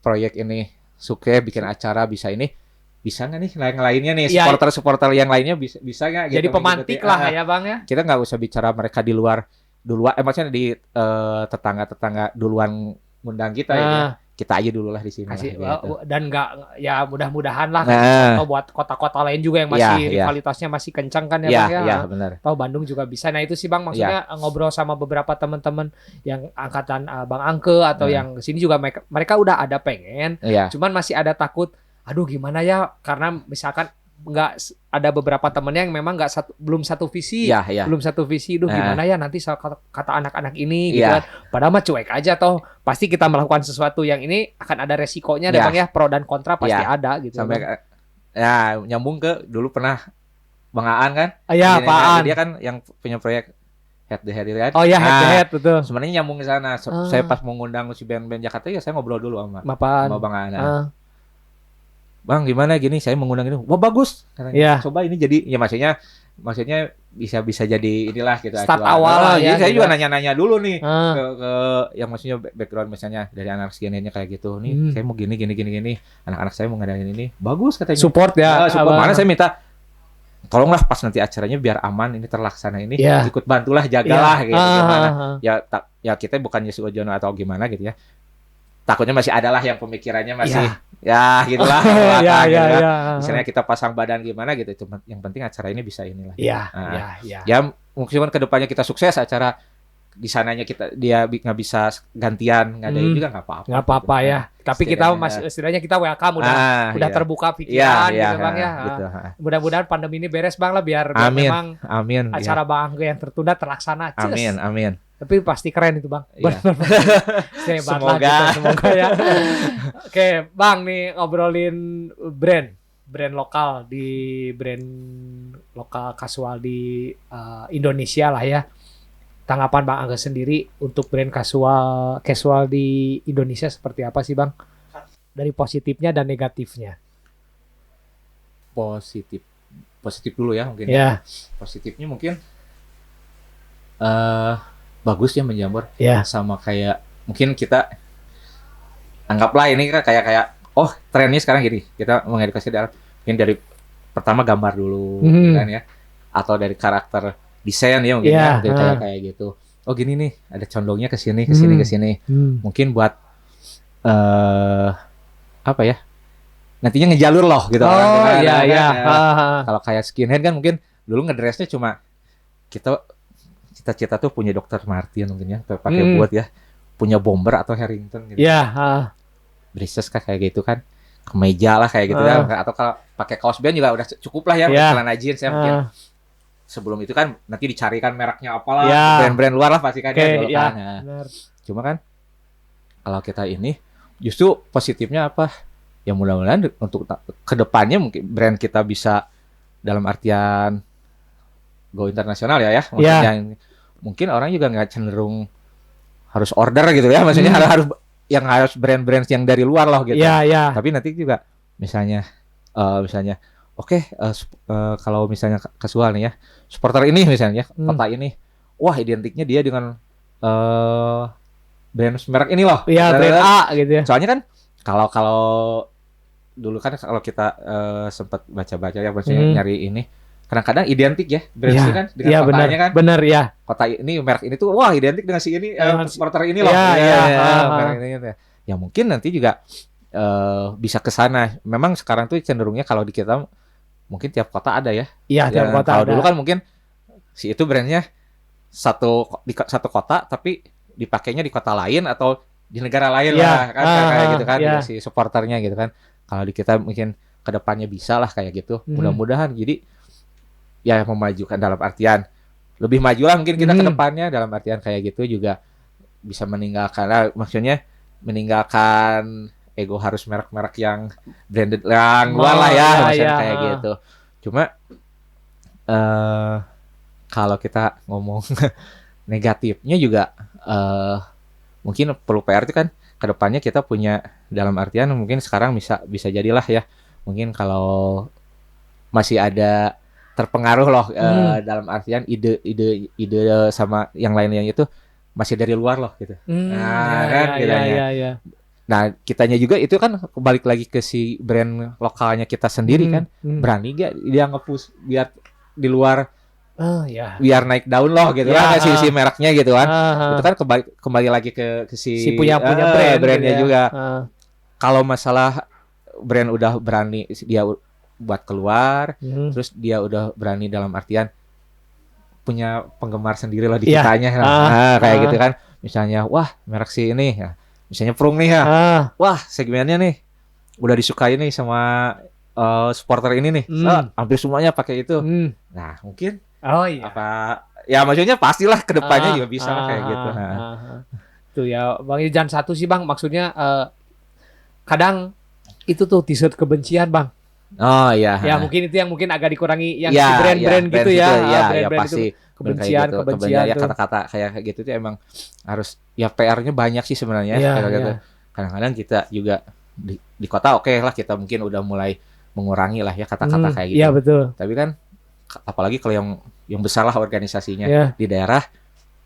Speaker 1: proyek ini Suke bikin acara bisa nggak nih yang lainnya nih
Speaker 2: Iya.
Speaker 1: supporter yang lainnya bisa nggak gitu,
Speaker 2: Jadi pemantik
Speaker 1: gitu,
Speaker 2: lah ya Bang ya.
Speaker 1: kita nggak usah bicara mereka di luar duluan, maksudnya di tetangga duluan ngundang kita ya. Kita aja dulu lah di sini
Speaker 2: Kasih,
Speaker 1: lah, gitu.
Speaker 2: dan nggak ya mudah-mudahan lah
Speaker 1: Nah.
Speaker 2: atau buat kota-kota lain juga yang masih rivalitasnya masih kencang kan ya Bang ya.
Speaker 1: Iya, benar.
Speaker 2: Tahu Bandung juga bisa. Nah itu sih Bang maksudnya ngobrol sama beberapa teman-teman yang angkatan Bang Angke atau yang sini juga mereka udah ada pengen, cuman masih ada takut. Aduh gimana ya, karena misalkan nggak ada beberapa temennya yang memang belum satu visi, belum satu visi. Duh gimana ya nanti kata anak-anak ini gitu kan. Padahal mah cuek aja toh. Pasti kita melakukan sesuatu yang ini akan ada resikonya deh Bang ya, pro dan kontra pasti ada gitu.
Speaker 1: Sampai ya nyambung ke dulu pernah Bang Aan kan?
Speaker 2: Iya, Pak Aan.
Speaker 1: Dia kan yang punya proyek Head to Head kan?
Speaker 2: Oh ya, Head to Head betul.
Speaker 1: Sebenarnya nyambung ke sana. Saya pas mau ngundang si band-band Jakarta ya saya ngobrol dulu sama Bang Aan. Bang gimana gini, saya mengundang ini, wah bagus, katanya. Coba ini jadi, ya maksudnya bisa jadi inilah gitu.
Speaker 2: Start awal lah ya.
Speaker 1: Jadi saya juga nanya-nanya dulu nih ke yang maksudnya background misalnya dari anak skinheadnya kayak gitu. Nih saya mau gini, anak-anak saya mau ngadain ini, bagus katanya.
Speaker 2: Support ya.
Speaker 1: Support. Mana saya minta, tolonglah pas nanti acaranya biar aman ini terlaksana ini, ikut bantulah, jagalah gitu. Gimana? Ya kita bukannya sujono atau gimana gitu ya. Takutnya masih ada lah yang pemikirannya masih ya gitulah. Misalnya kita pasang badan gimana gitu, itu yang penting acara ini bisa inilah. Ya mungkin ke depannya kita sukses, acara di sananya dia nggak bisa gantian ngadain juga nggak apa-apa
Speaker 2: gitu. Ya. Tapi kita masih istilahnya kita welcome, udah terbuka pikiran gitu Bang ya.
Speaker 1: Gitu.
Speaker 2: Mudah-mudahan pandemi ini beres Bang lah biar memang acara Bang Angke yang tertunda terlaksana.
Speaker 1: Amin.
Speaker 2: Tapi pasti keren itu Bang.
Speaker 1: Semoga
Speaker 2: ya. Oke Bang, nih ngobrolin brand lokal lokal kasual di Indonesia lah ya. Tanggapan Bang Angga sendiri untuk brand casual di Indonesia seperti apa sih Bang? Dari positifnya dan negatifnya.
Speaker 1: Positif dulu ya mungkin. Positifnya mungkin bagus ya menjamur, sama kayak mungkin kita anggaplah ini kayak trennya sekarang gini, kita mengedukasi mungkin dari pertama gambar dulu kan ya, atau dari karakter desain ya mungkin kayak gitu. Oh gini nih, ada condongnya ke sini. Mungkin buat apa ya? Nantinya ngejalur loh gitu orang. Kalau kayak skinhead kan mungkin dulu ngedressnya cuma kita cita-cita tuh punya Dr. Martin mungkin ya, pakai buat ya, punya Bomber atau Harrington gitu. Braces kayak gitu kan, kemeja lah kayak gitu kan, atau kalau pakai kaos band juga udah cukup lah ya, celana jeans ya mungkin. Sebelum itu kan nanti dicarikan mereknya apalah, brand-brand luar lah pasti kan ya. Cuma kan kalau kita ini justru positifnya apa? Ya mudah-mudahan untuk kedepannya mungkin brand kita bisa dalam artian go internasional ya. Maksudnya mungkin orang juga nggak cenderung harus order gitu ya, maksudnya harus brand-brand yang dari luar loh gitu. Tapi nanti juga misalnya kalau misalnya kasual nih ya, supporter ini misalnya kota ini, wah identiknya dia dengan brand merek ini loh.
Speaker 2: Brand A gitu ya.
Speaker 1: Soalnya kan kalau dulu kan kalau kita sempat baca-baca ya, maksudnya nyari ini, kadang-kadang identik ya brand ini kan dengan kotanya kan. Benar ya. Kota ini merek ini tuh wah identik dengan si ini supporter ini loh. Merek ini. Ya mungkin nanti juga bisa ke sana. Memang sekarang tuh cenderungnya kalau di kita mungkin tiap kota ada ya.
Speaker 2: Tiap kota
Speaker 1: kalau
Speaker 2: ada.
Speaker 1: Dulu kan mungkin si itu brandnya di satu kota tapi dipakainya di kota lain atau di negara lain lah kan kayak gitu kan si supporternya gitu kan. Kalau di kita mungkin kedepannya bisa lah kayak gitu. Mudah-mudahan jadi ya memajukan dalam artian lebih maju lah mungkin kita ke depannya, dalam artian kayak gitu juga bisa meninggalkan ego harus merek-merek yang branded yang luar lah ya, misalnya kayak gitu. Cuma kalau kita ngomong negatifnya juga mungkin perlu PR itu kan kedepannya kita punya dalam artian mungkin sekarang bisa jadilah ya mungkin kalau masih ada terpengaruh loh dalam artian ide sama yang lainnya itu masih dari luar loh gitu. Nah kan kitanya. Nah kitanya juga itu kan balik lagi ke si brand lokalnya kita sendiri kan berani gak dia nge-push biar di luar biar naik daun loh gitu kan si mereknya gitu kan. Itu kan kembali lagi ke si
Speaker 2: punya
Speaker 1: brandnya gitu juga. Kalau masalah brand udah berani dia buat keluar, terus dia udah berani dalam artian punya penggemar sendiri lah di kitanya. Kayak gitu kan. Misalnya wah merek si ini ya. Misalnya Prung nih ya. Wah segmennya nih udah disukai nih sama supporter ini nih. Hampir semuanya pakai itu. Nah mungkin apa ya maksudnya pastilah kedepannya juga bisa lah kayak gitu.
Speaker 2: Tuh ya Bang Ijan satu sih Bang maksudnya kadang itu tuh t-shirt kebencian Bang.
Speaker 1: Oh iya.
Speaker 2: Ya mungkin itu yang mungkin agak dikurangi yang si brand-brand gitu ya.
Speaker 1: Brand
Speaker 2: pasti
Speaker 1: itu
Speaker 2: kebencian
Speaker 1: ya kata-kata kayak gitu tuh emang harus ya PR-nya banyak sih sebenarnya. Kadang-kadang kita juga di kota oke lah kita mungkin udah mulai mengurangi lah ya kata-kata kayak gitu.
Speaker 2: Iya betul.
Speaker 1: Tapi kan apalagi kalau yang besar lah organisasinya di daerah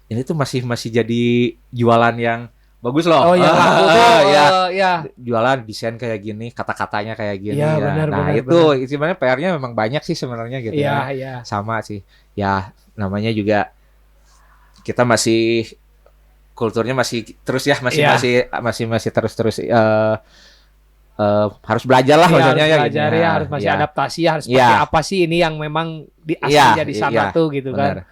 Speaker 1: ini tuh masih jadi jualan yang bagus loh. Jualan desain kayak gini, kata-katanya kayak gini Nah, itu sebenarnya PR-nya memang banyak sih sebenarnya gitu ya. Sama sih. Ya, namanya juga kita masih kulturnya masih terus ya, masih terus harus belajar lah maksudnya
Speaker 2: harus belajar harus masih adaptasi harus pakai apa sih ini yang memang di aslinya di sana tuh gitu kan.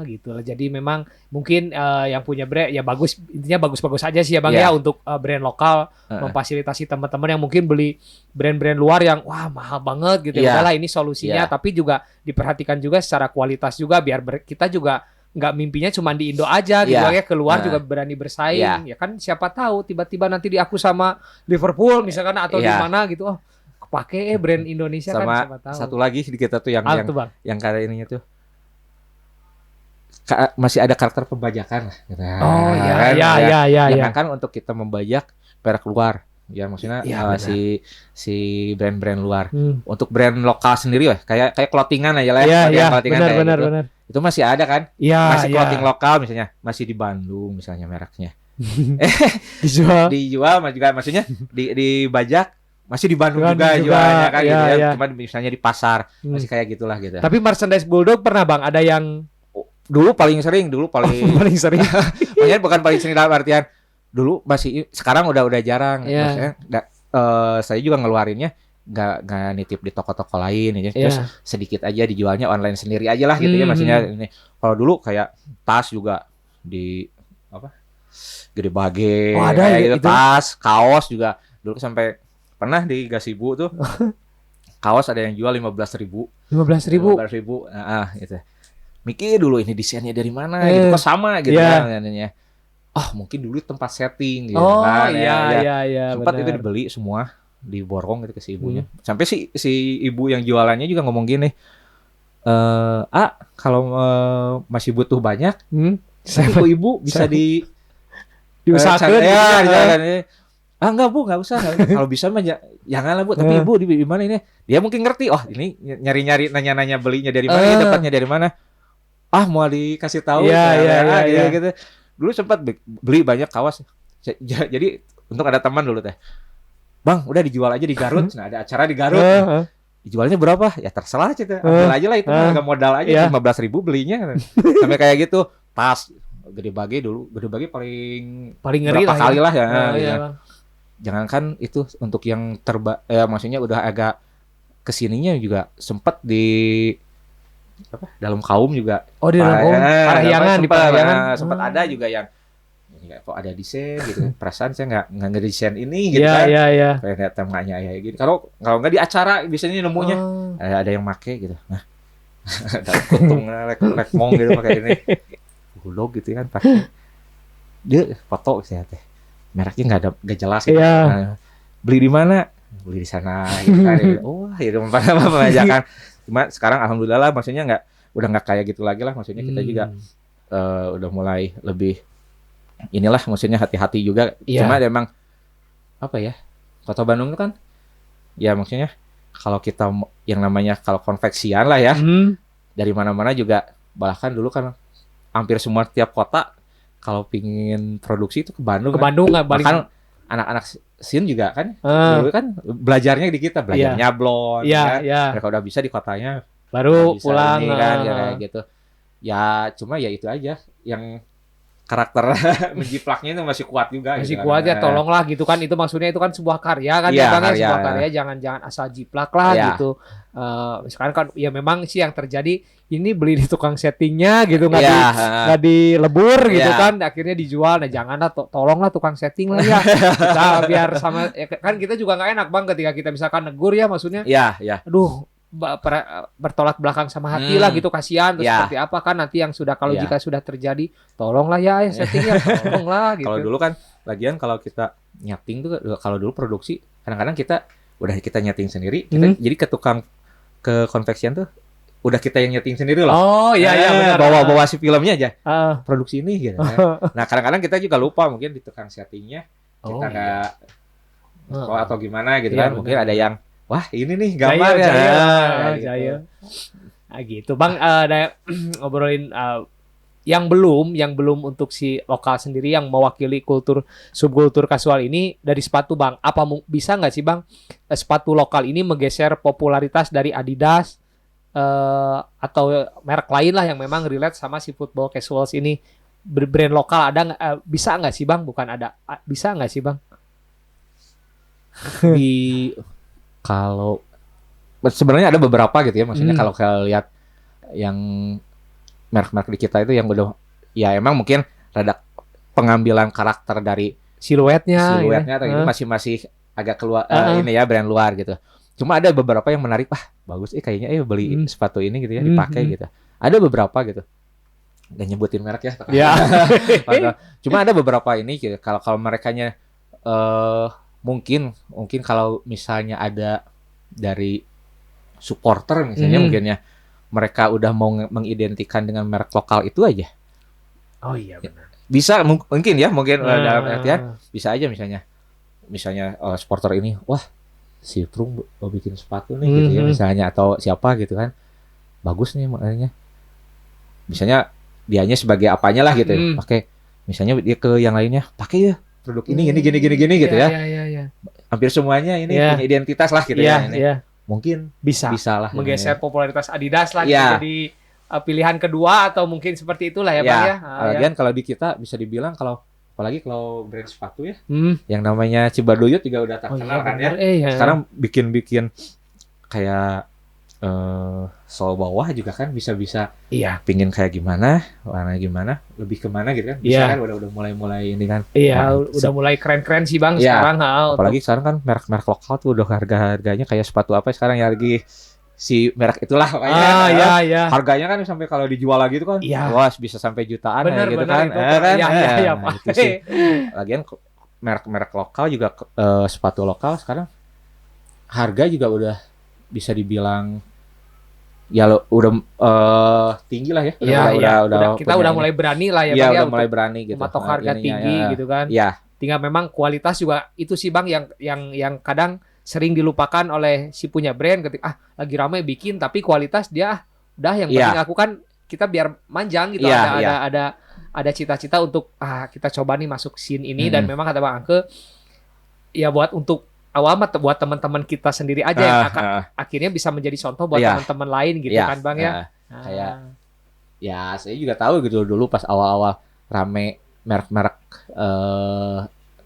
Speaker 2: Gitu lah. Jadi memang mungkin yang punya brand ya bagus intinya bagus-bagus aja sih ya Bang ya untuk brand lokal memfasilitasi teman-teman yang mungkin beli brand-brand luar yang wah mahal banget gitu ya. Udahlah ini solusinya tapi juga diperhatikan juga secara kualitas juga biar kita juga nggak mimpinya cuma di Indo aja gitu ya keluar juga berani bersaing ya kan siapa tahu tiba-tiba nanti diaku sama Liverpool misalkan atau di mana gitu kepake brand Indonesia
Speaker 1: sama
Speaker 2: kan siapa tahu.
Speaker 1: Satu lagi di kita tuh yang kayak ininya tuh masih ada karakter pembajakan lah. Kan untuk kita membajak merek luar. Ya maksudnya si brand-brand luar. Untuk brand lokal sendiri kayak clothingan aja lah
Speaker 2: benar.
Speaker 1: Itu masih ada kan? Masih clothing lokal misalnya, masih di Bandung misalnya mereknya. dijual juga maksudnya dibajak masih di Bandung juga jualnya kan gitu ya. Cuma misalnya di pasar masih kayak gitulah gitu.
Speaker 2: Tapi merchandise Bulldog pernah Bang ada yang
Speaker 1: dulu paling sering. Maksudnya bukan paling sering dalam artian dulu masih sekarang udah jarang. Maksudnya saya juga ngeluarinnya nggak nitip di toko-toko lain ya. Terus sedikit aja dijualnya online sendiri aja lah gitu ya maksudnya ini. Kalau dulu kayak tas juga di Gede Bage kayak gitu. Tas, kaos juga dulu sampai pernah di Gasibu tuh. Kaos ada yang jual 15.000. 15.000 gitu. Mikir dulu ini desainnya dari mana gitu kok sama gitu kan katanya. Mungkin dulu tempat setting gitu kan. Sempat itu dibeli semua diborong gitu ke si ibunya. Sampai si ibu yang jualannya juga ngomong gini. Kalau masih butuh banyak, ibu bisa
Speaker 2: diusahakan
Speaker 1: enggak Bu, enggak usah. Kalau bisa mah janganlah Bu, tapi Ibu di mana ini? Dia mungkin ngerti. Ini nyari-nyari nanya-nanya belinya dari mana, dapatnya dari mana. Mau dikasih tahu gitu. Dulu sempat beli banyak kaos. Jadi untuk ada teman dulu teh. Bang, udah dijual aja di Garut. Nah, ada acara di Garut. Dijualnya berapa? Ya terserah cerita. Ambil aja lah itu harga modal aja 15.000 belinya. Sampai kayak gitu. Tas Gede Bage dulu. Gede Bage paling ngeri berapa kali lah ya. Jangankan itu untuk yang maksudnya udah agak kesininya juga sempat di dalam kaum juga.
Speaker 2: Di dalam kaum Parahyangan
Speaker 1: sempat ada juga yang kok ada desain gitu. Perasaan saya nggak desain ini gitu kan. Kayak lihat temanya ya gitu. Kalau nggak di acara biasanya nemunya ada yang make gitu. Nah, ada kutung rekmong gitu pakai ini. Bulldog gitu kan pakai. Dia foto saya teh. Mereknya nggak jelas gitu. Beli di mana? Beli di sana gitu kan. Itu pembajakan. Cuma sekarang alhamdulillah maksudnya udah nggak kayak gitu lagi lah. Maksudnya kita juga udah mulai lebih inilah maksudnya hati-hati juga.
Speaker 2: Iya.
Speaker 1: Cuma emang apa ya? Kota Bandung itu kan ya maksudnya kalau kita yang namanya kalau konveksian lah ya, dari mana-mana juga, bahkan dulu kan hampir semua tiap kota kalau pingin produksi itu ke Bandung.
Speaker 2: Ke Bandung nggak balik.
Speaker 1: Bahkan anak-anak SIN juga kan dulu kan belajarnya di kita, belajar nyablon kan. Mereka udah bisa di kotanya
Speaker 2: Baru
Speaker 1: bisa
Speaker 2: pulang
Speaker 1: ini kan kayak gitu. Ya cuma ya itu aja yang karakter menjiplaknya itu masih kuat juga.
Speaker 2: Masih
Speaker 1: gitu
Speaker 2: kuat
Speaker 1: kan.
Speaker 2: ya, tolonglah gitu kan, itu maksudnya itu kan sebuah karya kan
Speaker 1: Iya,
Speaker 2: ya Bang, ya,
Speaker 1: karya,
Speaker 2: sebuah
Speaker 1: ya.
Speaker 2: karya, jangan asal jiplak lah
Speaker 1: Iya.
Speaker 2: gitu. Sekarang kan ya memang sih yang terjadi ini beli di tukang settingnya gitu, nggak
Speaker 1: Iya,
Speaker 2: nggak dilebur gitu
Speaker 1: Iya.
Speaker 2: kan, akhirnya dijual. Nah janganlah, tolonglah tukang setting lah ya. Kita biar sama ya, kan kita juga nggak enak Bang ketika kita misalkan negur ya, maksudnya
Speaker 1: Iya, iya.
Speaker 2: aduh bertolak belakang sama hati lah gitu, kasihan terus
Speaker 1: Ya.
Speaker 2: seperti apa kan nanti yang sudah, kalau
Speaker 1: Ya.
Speaker 2: jika sudah terjadi, tolonglah ya settingnya, tolonglah gitu.
Speaker 1: Kalau dulu kan lagian kalau kita nyeting tuh, kalau dulu produksi kadang-kadang kita udah kita nyeting sendiri, kita jadi ke tukang ke konveksian tuh udah kita yang nyeting sendiri loh.
Speaker 2: Oh iya iya benar.
Speaker 1: Bawa si filmnya aja.
Speaker 2: Ah.
Speaker 1: Produksi ini gitu. Nah, kadang-kadang kita juga lupa mungkin di tukang settingnya kita nggak atau gimana gitu
Speaker 2: Iya,
Speaker 1: kan. Mungkin ada yang wah ini nih
Speaker 2: Jaya,
Speaker 1: gambar ya.
Speaker 2: Jaya.
Speaker 1: Kayak gitu.
Speaker 2: Jaya. Nah, gitu Bang, ada ngobrolin yang belum untuk si lokal sendiri yang mewakili subkultur kasual ini dari sepatu Bang. Apa bisa nggak sih Bang sepatu lokal ini menggeser popularitas dari Adidas atau merek lain lah yang memang relate sama si football casuals ini? Brand lokal ada nggak? Bisa nggak sih Bang? Bukan ada, bisa nggak sih Bang?
Speaker 1: Kalau sebenarnya ada beberapa gitu ya, maksudnya kalau kalian lihat yang merek-merek di kita itu yang udah ya emang mungkin rada pengambilan karakter dari
Speaker 2: siluetnya
Speaker 1: atau ini masih agak keluar ini ya, brand luar gitu. Cuma ada beberapa yang menarik, bagus kayaknya beli sepatu ini gitu ya, dipakai gitu. Ada beberapa gitu. Gak nyebutin merek ya.
Speaker 2: Ya.
Speaker 1: Cuma ada beberapa ini gitu. Kalau merekanya mungkin kalau misalnya ada dari supporter misalnya mungkin ya, mereka udah mau mengidentikan dengan merek lokal itu aja.
Speaker 2: Oh iya benar.
Speaker 1: Bisa mungkin dalam artian bisa aja misalnya supporter ini, wah si Trung mau bikin sepatu nih gitu ya misalnya, atau siapa gitu kan, bagus nih makanya. Misalnya dianya sebagai apanya lah gitu ya, pakai misalnya dia ke yang lainnya pakai ya produk ini gini gitu ya.
Speaker 2: Iya.
Speaker 1: Hampir semuanya ini punya identitas lah gitu ya. Mungkin bisa lah
Speaker 2: menggeser popularitas Adidas lah gitu, jadi pilihan kedua atau mungkin seperti itulah ya Bang ya.
Speaker 1: Lagian kalau di kita bisa dibilang apalagi kalau brand sepatu ya, yang namanya Cibaduyut juga udah terkenal kan ya. Sekarang bikin kayak sol bawah juga kan bisa pingin kayak gimana, warna gimana, lebih kemana gitu kan, bisa kan udah mulai ini kan.
Speaker 2: Udah mulai keren-keren sih Bang sekarang.
Speaker 1: Apalagi sekarang kan merek-merek lokal tuh udah harganya kayak sepatu apa sekarang ya, lagi si merek itulah pokoknya. Harganya kan sampai kalau dijual lagi itu kan wah bisa sampai jutaan gitu kan. Itu sih. Lagian merek-merek lokal juga sepatu lokal sekarang harga juga udah bisa dibilang ya udah tinggi lah ya.
Speaker 2: Kita udah mulai berani lah ya
Speaker 1: Bang,
Speaker 2: ya,
Speaker 1: udah mulai berani gitu.
Speaker 2: Mematok harga tinggi gitu kan. Tinggal memang kualitas juga itu sih Bang yang kadang sering dilupakan oleh si punya brand ketika lagi ramai bikin, tapi kualitas dia udah yang penting aku kan kita biar manjang gitu. Ada cita-cita untuk kita coba nih masuk scene ini, dan memang kata Bang Angke ya buat buat teman-teman kita sendiri aja yang akhirnya bisa menjadi contoh buat teman-teman lain gitu kan Bang ya.
Speaker 1: Kayak ya saya juga tahu gitu dulu pas awal-awal rame merek-merek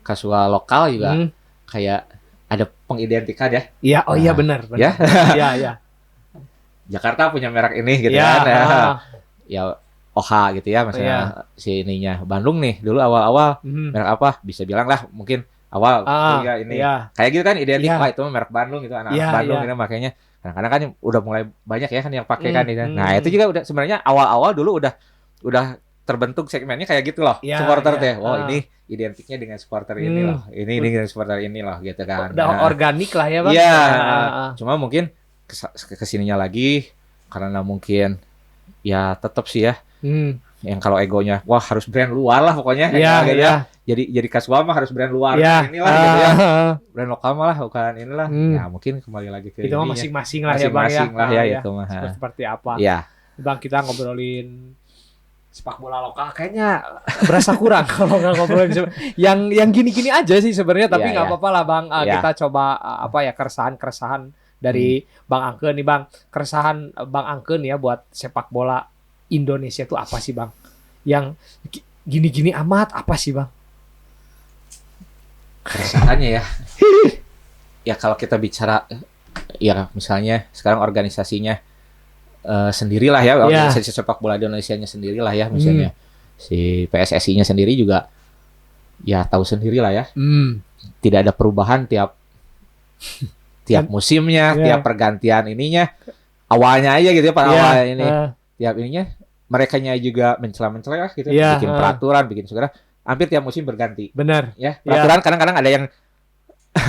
Speaker 1: kasual lokal juga kayak ada pengidentikan ya.
Speaker 2: Iya, iya benar.
Speaker 1: Ya?
Speaker 2: Iya.
Speaker 1: Jakarta punya merek ini gitu kan. Ya OHA gitu ya maksudnya si ininya. Bandung nih dulu awal-awal merek apa? Bisa bilang lah mungkin awal ini kayak gitu kan identik, wah itu merek Bandung gitu, anak Bandung gitu makanya. Kadang-kadang kan udah mulai banyak ya kan yang pakai kan gitu. Nah, itu juga udah sebenarnya awal-awal dulu udah terbentuk segmennya kayak gitu loh. Supporter teh. Oh, ini identiknya dengan supporter ini loh. Ini dengan supporter ini loh gitu kan.
Speaker 2: Udah organik lah ya Bang.
Speaker 1: Iya. Cuma mungkin kesininya lagi karena mungkin ya tetap sih ya. yang kalau egonya wah harus brand luar lah pokoknya
Speaker 2: Iya,
Speaker 1: gitu
Speaker 2: iya.
Speaker 1: ya. Jadi kasual mah harus brand luar
Speaker 2: Iya.
Speaker 1: inilah gitu ya. Brand lokal malah bukan inilah. Ya mungkin kembali lagi ke
Speaker 2: Itu mah
Speaker 1: ininya.
Speaker 2: masing-masing lah ya Bang ya.
Speaker 1: Masing-masing lah ya
Speaker 2: Iya.
Speaker 1: itu mah.
Speaker 2: Seperti apa?
Speaker 1: Iya.
Speaker 2: Bang, kita ngobrolin sepak bola lokal kayaknya berasa kurang kalau nggak ngobrolin yang gini-gini aja sih sebenarnya, tapi
Speaker 1: Iya,
Speaker 2: nggak
Speaker 1: iya.
Speaker 2: apa-apa lah Bang.
Speaker 1: Iya.
Speaker 2: Kita coba apa ya, keresahan dari Bang Angke nih Bang. Keresahan Bang Angke nih ya buat sepak bola Indonesia itu apa sih Bang? Yang gini-gini amat apa sih Bang?
Speaker 1: Keresahannya ya. Ya kalau kita bicara ya misalnya sekarang organisasinya sendirilah ya, organisasi sepak bola di Indonesia-nya sendirilah ya, misalnya si PSSI-nya sendiri juga ya tahu sendirilah ya. Tidak ada perubahan tiap musimnya, tiap pergantian ininya. Awalnya aja gitu ya, pada awal ini. Tiap ininya merekanya juga mencela-mencela gitu, bikin peraturan, bikin segala, hampir tiap musim berganti.
Speaker 2: Benar.
Speaker 1: Ya, peraturan kadang-kadang ada yang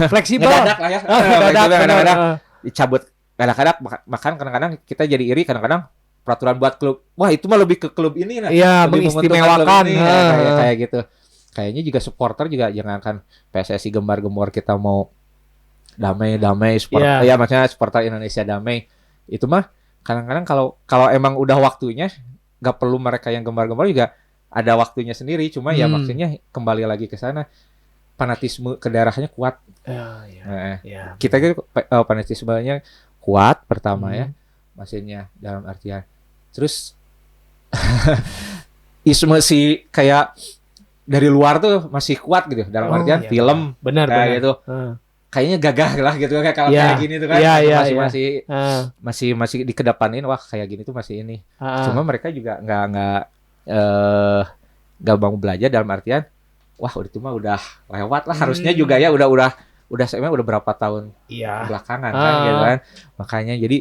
Speaker 2: fleksibel.
Speaker 1: ngedadak lah ya.
Speaker 2: Ngedadak,
Speaker 1: Kadang-kadang dicabut. Kadang-kadang kita jadi iri, kadang-kadang peraturan buat klub. Wah, itu mah lebih ke klub ini nah.
Speaker 2: Iya,
Speaker 1: Lebih
Speaker 2: mengistimewakan.
Speaker 1: menguntungkan klub ini, kayak gitu. Kayaknya juga supporter juga jangankan PSSI gembar-gembor kita mau damai supporter. Ya maksudnya supporter Indonesia damai. Itu mah kadang-kadang kalau emang udah waktunya, nggak perlu mereka yang gembar-gembor juga ada waktunya sendiri. Cuma ya maksudnya kembali lagi ke sana, fanatisme ke daerahnya kuat. Kita gitu fanatismenya kuat pertama ya, maksudnya dalam artian. Terus isme si kayak dari luar tuh masih kuat gitu dalam artian film
Speaker 2: benar
Speaker 1: gitu. Kayaknya gagah lah gitu kalau kayak gini tuh kan masih dikedepanin, wah kayak gini tuh masih ini. Cuma mereka juga nggak mau belajar dalam artian wah itu mah udah lewat lah, harusnya juga ya udah sebenarnya udah berapa tahun belakangan kan gitu kan. Makanya jadi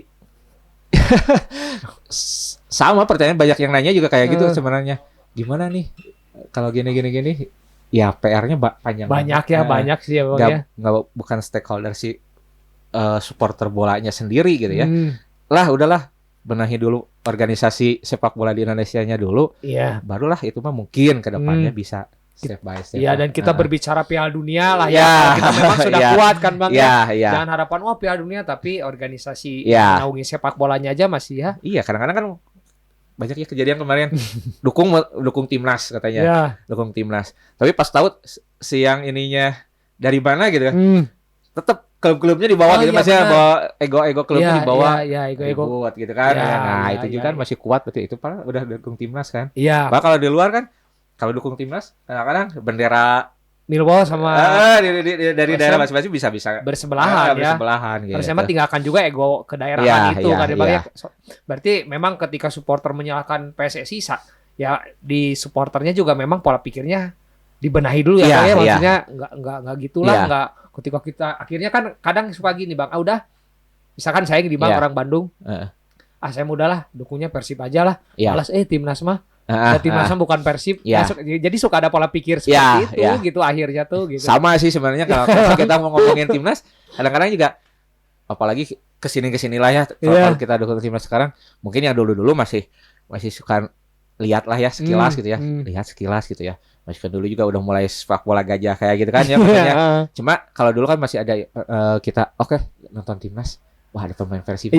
Speaker 1: sama pertanyaan banyak yang nanya juga kayak gitu sebenarnya. Gimana nih kalau gini ya PR-nya panjang
Speaker 2: banyak ya, banyak sih ya Bang ya.
Speaker 1: Bukan stakeholder si supporter bolanya sendiri gitu ya. Udahlah benahi dulu organisasi sepak bola di Indonesia-nya dulu. Barulah itu mah mungkin ke depannya bisa step by step.
Speaker 2: Iya, dan kita berbicara Piala Dunia lah ya. Kita memang sudah kuat kan Bang ya. Jangan harapan Piala Dunia, tapi organisasi menaungi sepak bolanya aja masih ya.
Speaker 1: Iya, kadang-kadang kan banyak ya kejadian kemarin dukung timnas katanya. Dukung timnas. Tapi pas tahu siang ininya dari mana gitu kan. Tetap klub-klubnya dibawa gitu, maksudnya bawa ego klubnya dibawa. Ego kuat gitu kan. Itu juga kan masih kuat, berarti itu padahal udah dukung timnas kan. Bahkan kalau di luar kan, kalau dukung timnas kadang-kadang bendera
Speaker 2: Milbo sama
Speaker 1: dari daerah masing-masing bisa
Speaker 2: bersebelahan ya.
Speaker 1: Gitu.
Speaker 2: Harusnya tinggalkan juga ego kedaerahan itu kan ya. Berarti memang ketika supporter menyalahkan PSSI ya di supporternya juga memang pola pikirnya dibenahi dulu ya, maksudnya enggak gitulah, enggak ketika kita akhirnya kan kadang suka gini Bang, udah misalkan saya di Bang orang Bandung. Saya mudahlah dukungnya Persib aja lah. Malas timnas mah. Timnas bukan Persib. Jadi suka ada pola pikir seperti itu gitu akhirnya tuh gitu.
Speaker 1: Sama sih sebenarnya kalau kita mau ngomongin timnas, kadang-kadang juga apalagi kesini lah ya. Kalau kita dukung timnas sekarang, mungkin yang dulu masih suka lihat lah ya sekilas gitu ya. Lihat sekilas gitu ya. Masih dulu juga udah mulai sepak bola gajah kayak gitu kan ya makanya. Cuma kalau dulu kan masih ada kita nonton timnas. Wah ada pemain Persib.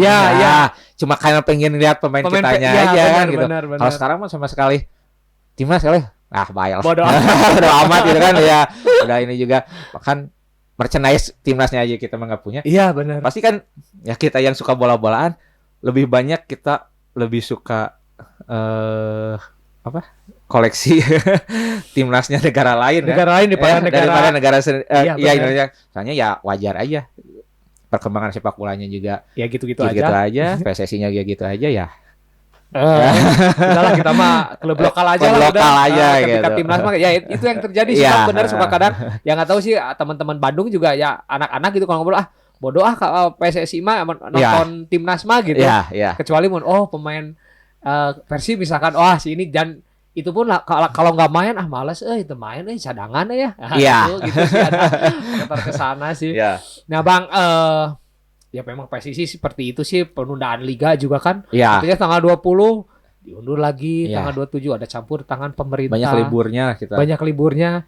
Speaker 1: Cuma karena pengen lihat pemain kitanya aja kan gitu. Kalau sekarang mah sama sekali timnas kali. Bayal. Bodoh amat gitu kan ya. Udah ini juga bahkan merchandise timnasnya aja kita mah nggak punya.
Speaker 2: Iya benar.
Speaker 1: Pasti kan ya kita yang suka bola-bolaan lebih banyak kita lebih suka koleksi timnasnya negara lain daripada negara Indonesia. Soalnya ya wajar aja. Perkembangan sepak bolanya juga
Speaker 2: ya gitu-gitu
Speaker 1: aja. PSSI-nya gitu aja ya.
Speaker 2: Udahlah kita mah klub lokal aja lah ketika timnas mah ya itu yang terjadi sih benar suka kadang yang nggak tahu sih teman-teman Bandung juga ya anak-anak gitu kalau ngobrol bodoh PSSI mah nonton timnas mah gitu. Kecuali pemain Persib misalkan si ini dan itu pun kalau nggak main malas itu main cadangan ya. Gitu sih ada kesana sih. Nah Bang ya memang PSSI seperti itu sih, penundaan liga juga kan. Artinya tanggal 20 diundur lagi
Speaker 1: Iya.
Speaker 2: tanggal 27 ada campur tangan pemerintah.
Speaker 1: Banyak liburnya kita.
Speaker 2: Banyak liburnya.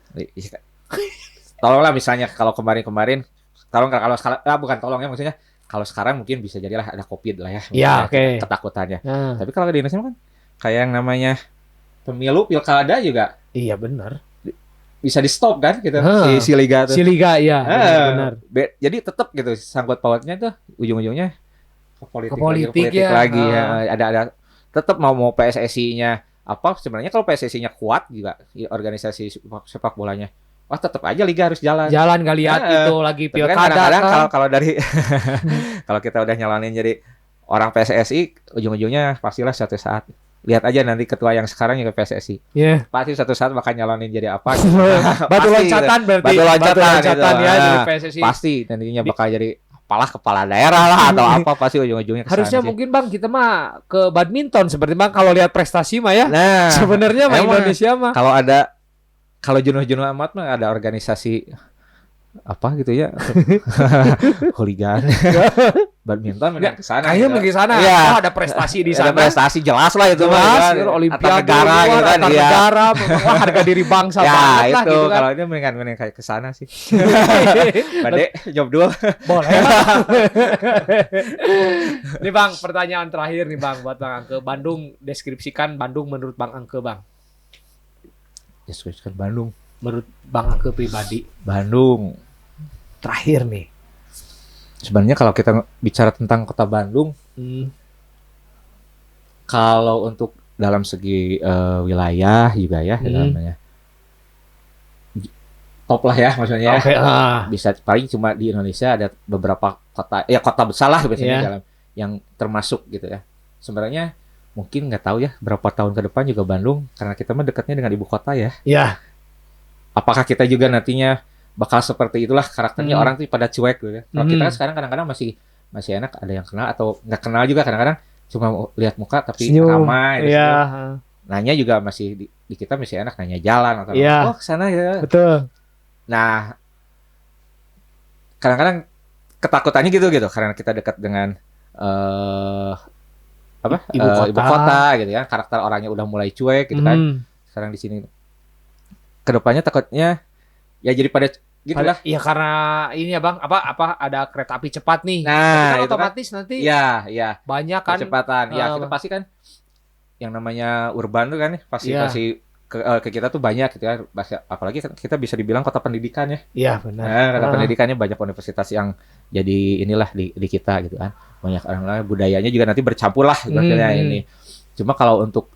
Speaker 1: Tolonglah misalnya kalau kemarin-kemarin, kalau sekarang, bukan tolong ya, maksudnya kalau sekarang mungkin bisa jadilah ada COVID lah ya.
Speaker 2: Iya,
Speaker 1: misalnya
Speaker 2: oke.
Speaker 1: Ketakutannya.
Speaker 2: Nah,
Speaker 1: Tapi kalau di Indonesia kan kayak yang namanya pemilu, pilkada juga
Speaker 2: iya benar.
Speaker 1: bisa di stop kan gitu, si liga tuh.
Speaker 2: Si liga ya, benar.
Speaker 1: Jadi tetap gitu sangkut pautnya tuh ujung-ujungnya ke politik
Speaker 2: ya.
Speaker 1: lagi ya. Ada tetap mau PSSI-nya apa, sebenarnya kalau PSSI-nya kuat juga organisasi sepak bolanya, wah tetap aja liga harus jalan.
Speaker 2: Jalan gak lihat itu lagi
Speaker 1: Tapi kan
Speaker 2: pilkada
Speaker 1: kadang-kadang
Speaker 2: kan.
Speaker 1: kalau dari kalau kita udah nyalonin jadi orang PSSI, ujung-ujungnya pastilah suatu saat, lihat aja nanti ketua yang sekarang juga PSSI,
Speaker 2: Iya.
Speaker 1: pasti suatu saat bakal nyalonin jadi apa.
Speaker 2: Batu
Speaker 1: Pasti
Speaker 2: loncatan
Speaker 1: gitu.
Speaker 2: berarti.
Speaker 1: Batu loncatan gitu.
Speaker 2: ya jadi
Speaker 1: Nah,
Speaker 2: PSSI.
Speaker 1: Pasti nantinya bakal jadi kepala daerah lah atau apa, pasti ujung-ujungnya kesana
Speaker 2: Harusnya
Speaker 1: sih.
Speaker 2: mungkin Bang kita mah ke badminton seperti Bang kalau lihat prestasi mah ya.
Speaker 1: Nah,
Speaker 2: Sebenarnya mah
Speaker 1: emang
Speaker 2: Indonesia mah.
Speaker 1: kalau jenuh-jenuh amat mah ada organisasi apa gitu ya, hooligan badminton mending kesana.
Speaker 2: Kayaknya
Speaker 1: gitu.
Speaker 2: pergi sana.
Speaker 1: Iya.
Speaker 2: Oh, ada prestasi di
Speaker 1: Ada
Speaker 2: sana.
Speaker 1: prestasi jelas lah itu mah,
Speaker 2: Jelas,
Speaker 1: kan.
Speaker 2: Olimpiade
Speaker 1: Antar negara
Speaker 2: luar,
Speaker 1: gitu kan.
Speaker 2: antar
Speaker 1: Iya.
Speaker 2: negara, wah, harga diri bangsa
Speaker 1: Ya
Speaker 2: banget lah
Speaker 1: itu
Speaker 2: gitu kan.
Speaker 1: kalau ini mending kayak kesana sih. Bade job dua.
Speaker 2: Boleh. Nih Bang, pertanyaan terakhir nih Bang buat Bang Angke. Bandung, deskripsikan Bandung menurut Bang Angke Bang.
Speaker 1: Deskripsikan Bandung.
Speaker 2: Menurut Bang Angke pribadi.
Speaker 1: Bandung.
Speaker 2: Terakhir nih.
Speaker 1: Sebenarnya kalau kita bicara tentang kota Bandung, kalau untuk dalam segi wilayah juga ya, namanya top lah ya maksudnya.
Speaker 2: Oke,
Speaker 1: Bisa paling cuma di Indonesia ada beberapa kota, ya kota besar lah biasanya
Speaker 2: Iya.
Speaker 1: dalam yang termasuk gitu ya. Sebenarnya mungkin nggak tahu ya berapa tahun ke depan juga Bandung, karena kita mah dekatnya dengan ibu kota ya.
Speaker 2: Ya.
Speaker 1: Apakah kita juga nantinya bakal seperti itulah karakternya, orang tuh pada cuek gitu ya. Kalau kita kan sekarang kadang-kadang masih enak, ada yang kenal atau nggak kenal juga, kadang-kadang cuma lihat muka tapi
Speaker 2: Senyum.
Speaker 1: ramai.
Speaker 2: Iya.
Speaker 1: Nanya juga masih di kita masih enak nanya jalan atau
Speaker 2: Iya.
Speaker 1: oh kesana ya.
Speaker 2: Betul.
Speaker 1: Nah, kadang-kadang ketakutannya gitu karena kita dekat dengan ibu kota gitu ya, karakter orangnya udah mulai cuek gitu kan. Sekarang di sini kedepannya takutnya ya jadi pada gitu lah.
Speaker 2: Iya karena ini ya Bang, apa ada kereta api cepat nih.
Speaker 1: Nah,
Speaker 2: Tapi kan
Speaker 1: itu
Speaker 2: otomatis nanti
Speaker 1: ya
Speaker 2: banyak kan
Speaker 1: kecepatan. Ya kita pasti kan yang namanya urban tuh kan pasti
Speaker 2: Iya.
Speaker 1: ke kita tuh banyak gitu kan. Apalagi kita bisa dibilang kota pendidikan ya.
Speaker 2: Iya benar.
Speaker 1: Nah, kota pendidikannya banyak universitas yang jadi inilah di kita gitu kan. Banyak orang lain, budayanya juga nanti bercampur lah maksudnya ini. Cuma kalau untuk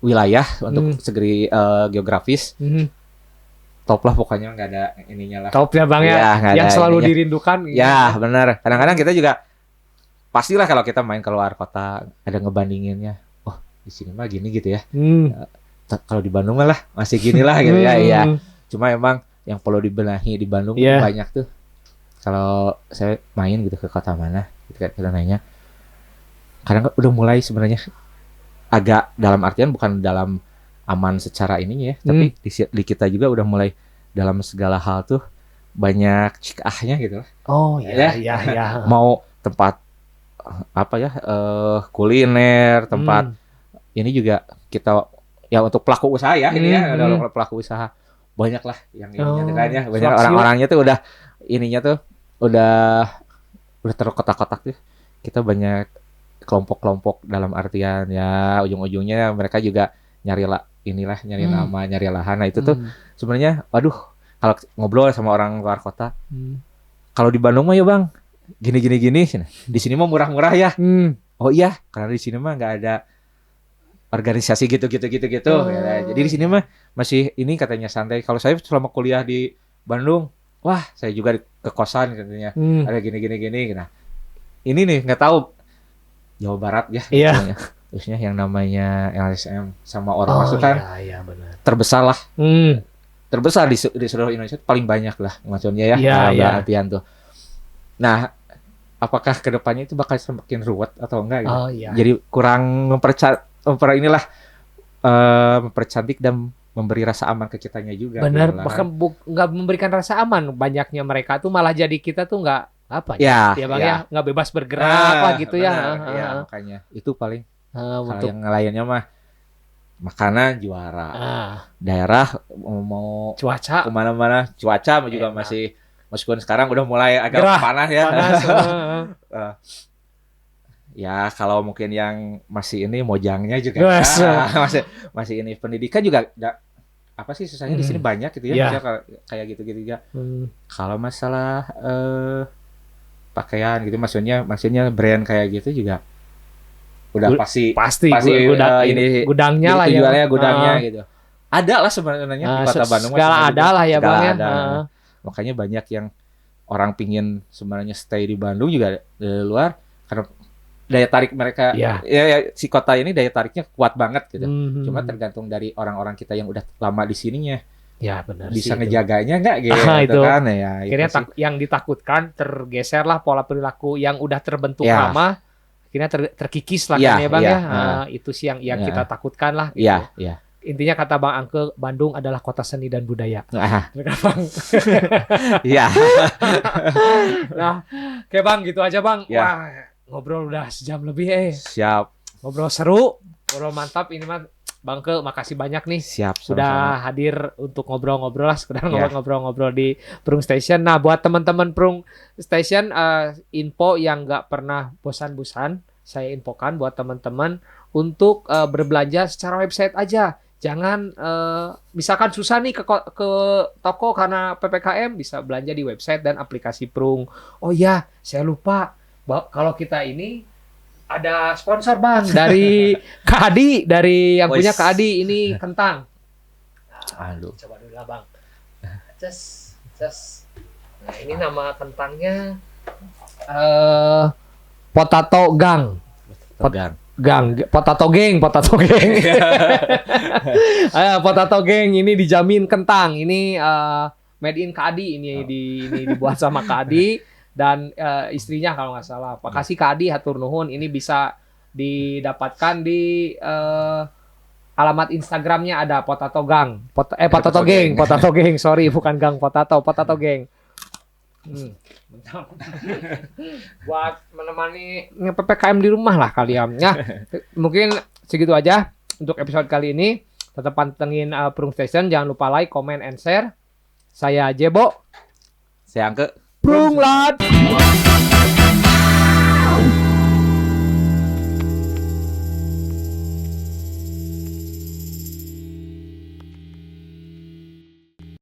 Speaker 1: wilayah, untuk segi geografis, top lah pokoknya, nggak ada ininya lah.
Speaker 2: Top ya Bang ya,
Speaker 1: nggak
Speaker 2: yang
Speaker 1: ada
Speaker 2: selalu
Speaker 1: ininya.
Speaker 2: dirindukan.
Speaker 1: Ya benar. Kadang-kadang kita juga pastilah kalau kita main keluar kota ada ngebandinginnya. Oh di sini mah gini gitu ya. Kalau di Bandung lah masih gini lah gitu ya. Iya. Cuma emang yang perlu dibenahi di Bandung banyak tuh. Kalau saya main gitu ke kota mana, gitu kan kita nanya. Kadang udah mulai sebenarnya agak dalam artian bukan dalam aman secara ininya ya, tapi di kita juga udah mulai dalam segala hal tuh banyak cikahnya gitu lah.
Speaker 2: Oh iya.
Speaker 1: Mau tempat apa ya, kuliner, tempat ini juga kita ya untuk pelaku usaha ya, ini ya ada pelaku usaha banyak lah yang ininya kan ya, banyak orang-orangnya tuh udah ininya tuh udah terkotak-kotak tuh. Kita banyak kelompok-kelompok dalam artian ya ujung-ujungnya mereka juga nyari nama, nyari lahan. Nah itu tuh sebenarnya waduh, kalau ngobrol sama orang luar kota, kalau di Bandung mah ya Bang gini, di sini mah murah-murah ya. Oh iya, karena di sini mah nggak ada organisasi gitu. Ya. Jadi di sini mah masih ini katanya santai. Kalau saya selama kuliah di Bandung, wah saya juga ke kosan katanya ada gini. Nah ini nih nggak tahu Jawa Barat ya.
Speaker 2: Iya.
Speaker 1: Terusnya yang namanya LSM sama Ormas itu kan
Speaker 2: iya, benar.
Speaker 1: terbesar lah. Terbesar di seluruh Indonesia, paling banyak lah maksudnya ya.
Speaker 2: Iya.
Speaker 1: Artian tuh. Nah, apakah kedepannya itu bakal semakin ruwet atau enggak gitu?
Speaker 2: Oh iya.
Speaker 1: Jadi kurang mempercantik dan memberi rasa aman ke kitanya juga.
Speaker 2: Benar,
Speaker 1: gitu lah.
Speaker 2: bahkan nggak memberikan rasa aman. Banyaknya mereka tuh malah jadi kita tuh nggak apa ya, Bang ya, nggak bebas bergerak apa gitu ya.
Speaker 1: Benar, ya makanya itu paling Kalau
Speaker 2: untuk
Speaker 1: yang lainnya mah makanan juara. Daerah mau
Speaker 2: cuaca
Speaker 1: kemana-mana, cuaca juga
Speaker 2: enak.
Speaker 1: masih meskipun sekarang udah mulai agak
Speaker 2: Gerah,
Speaker 1: panas ya.
Speaker 2: panas.
Speaker 1: Ya kalau mungkin yang masih ini mojangnya juga
Speaker 2: Yes.
Speaker 1: masih ini pendidikan juga apa sih susahnya di sini banyak gitu ya.
Speaker 2: Yeah.
Speaker 1: Misalnya kayak gitu-gitu juga. Kalau masalah pakaian gitu maksudnya brand kayak gitu juga udah pasti ini
Speaker 2: gudangnya lah ya.
Speaker 1: Tujuannya gudangnya gitu. Ada lah sebenarnya di Kota Bandung
Speaker 2: segala ada lah ya Bang ya.
Speaker 1: Makanya banyak yang orang pingin sebenarnya stay di Bandung juga dari luar karena daya tarik mereka ya si kota ini daya tariknya kuat banget gitu. Cuma tergantung dari orang-orang kita yang udah lama di sininya.
Speaker 2: Ya benar
Speaker 1: bisa
Speaker 2: sih
Speaker 1: ngejaganya nggak gitu
Speaker 2: itu
Speaker 1: kan ya.
Speaker 2: Akhirnya yang ditakutkan tergeser lah pola perilaku yang udah terbentuk lama. Akhirnya terkikis lah kan ya Bang ya. Itu sih yang kita takutkan lah gitu.
Speaker 1: Iya.
Speaker 2: Intinya kata Bang Angke, Bandung adalah kota seni dan budaya. Bang.
Speaker 1: Iya.
Speaker 2: Nah, oke Bang, gitu aja Bang. Wah, ngobrol udah sejam lebih
Speaker 1: Siap.
Speaker 2: Ngobrol seru, ngobrol mantap. Ini mah Bang Ke, makasih banyak nih.
Speaker 1: Siap.
Speaker 2: Sudah hadir untuk ngobrol-ngobrol lah, sekedar ngobrol-ngobrol di Prung Station. Nah, buat teman-teman Prung Station, info yang nggak pernah bosan-bosan, saya infokan buat teman-teman untuk berbelanja secara website aja. Jangan misalkan susah nih ke toko karena PPKM, bisa belanja di website dan aplikasi Prung. Oh iya, saya lupa. Kalau kita ini ada sponsor Bang dari Kak Adi, dari yang punya Kak Adi ini kentang.
Speaker 1: Aduh.
Speaker 2: Coba dulu lah Bang. Ces. Nah, ini nama kentangnya Potato Gang. Potato Gang. Potato Gang ini dijamin kentang. Ini made in Kak Adi, ini dibuat sama Kak Adi dan istrinya kalau nggak salah. Makasih Kak Adi, hatur nuhun. Ini bisa didapatkan di alamat Instagramnya ada Potato Gang. Potato Gang. Sorry, bukan Gang Potato Gang. Buat menemani PPKM di rumah lah kalian. Nah, mungkin segitu aja untuk episode kali ini. Tetap pantengin Prung Station. Jangan lupa like, comment, and share. Saya Jebo.
Speaker 1: Saya Angke.
Speaker 2: Prung Lad.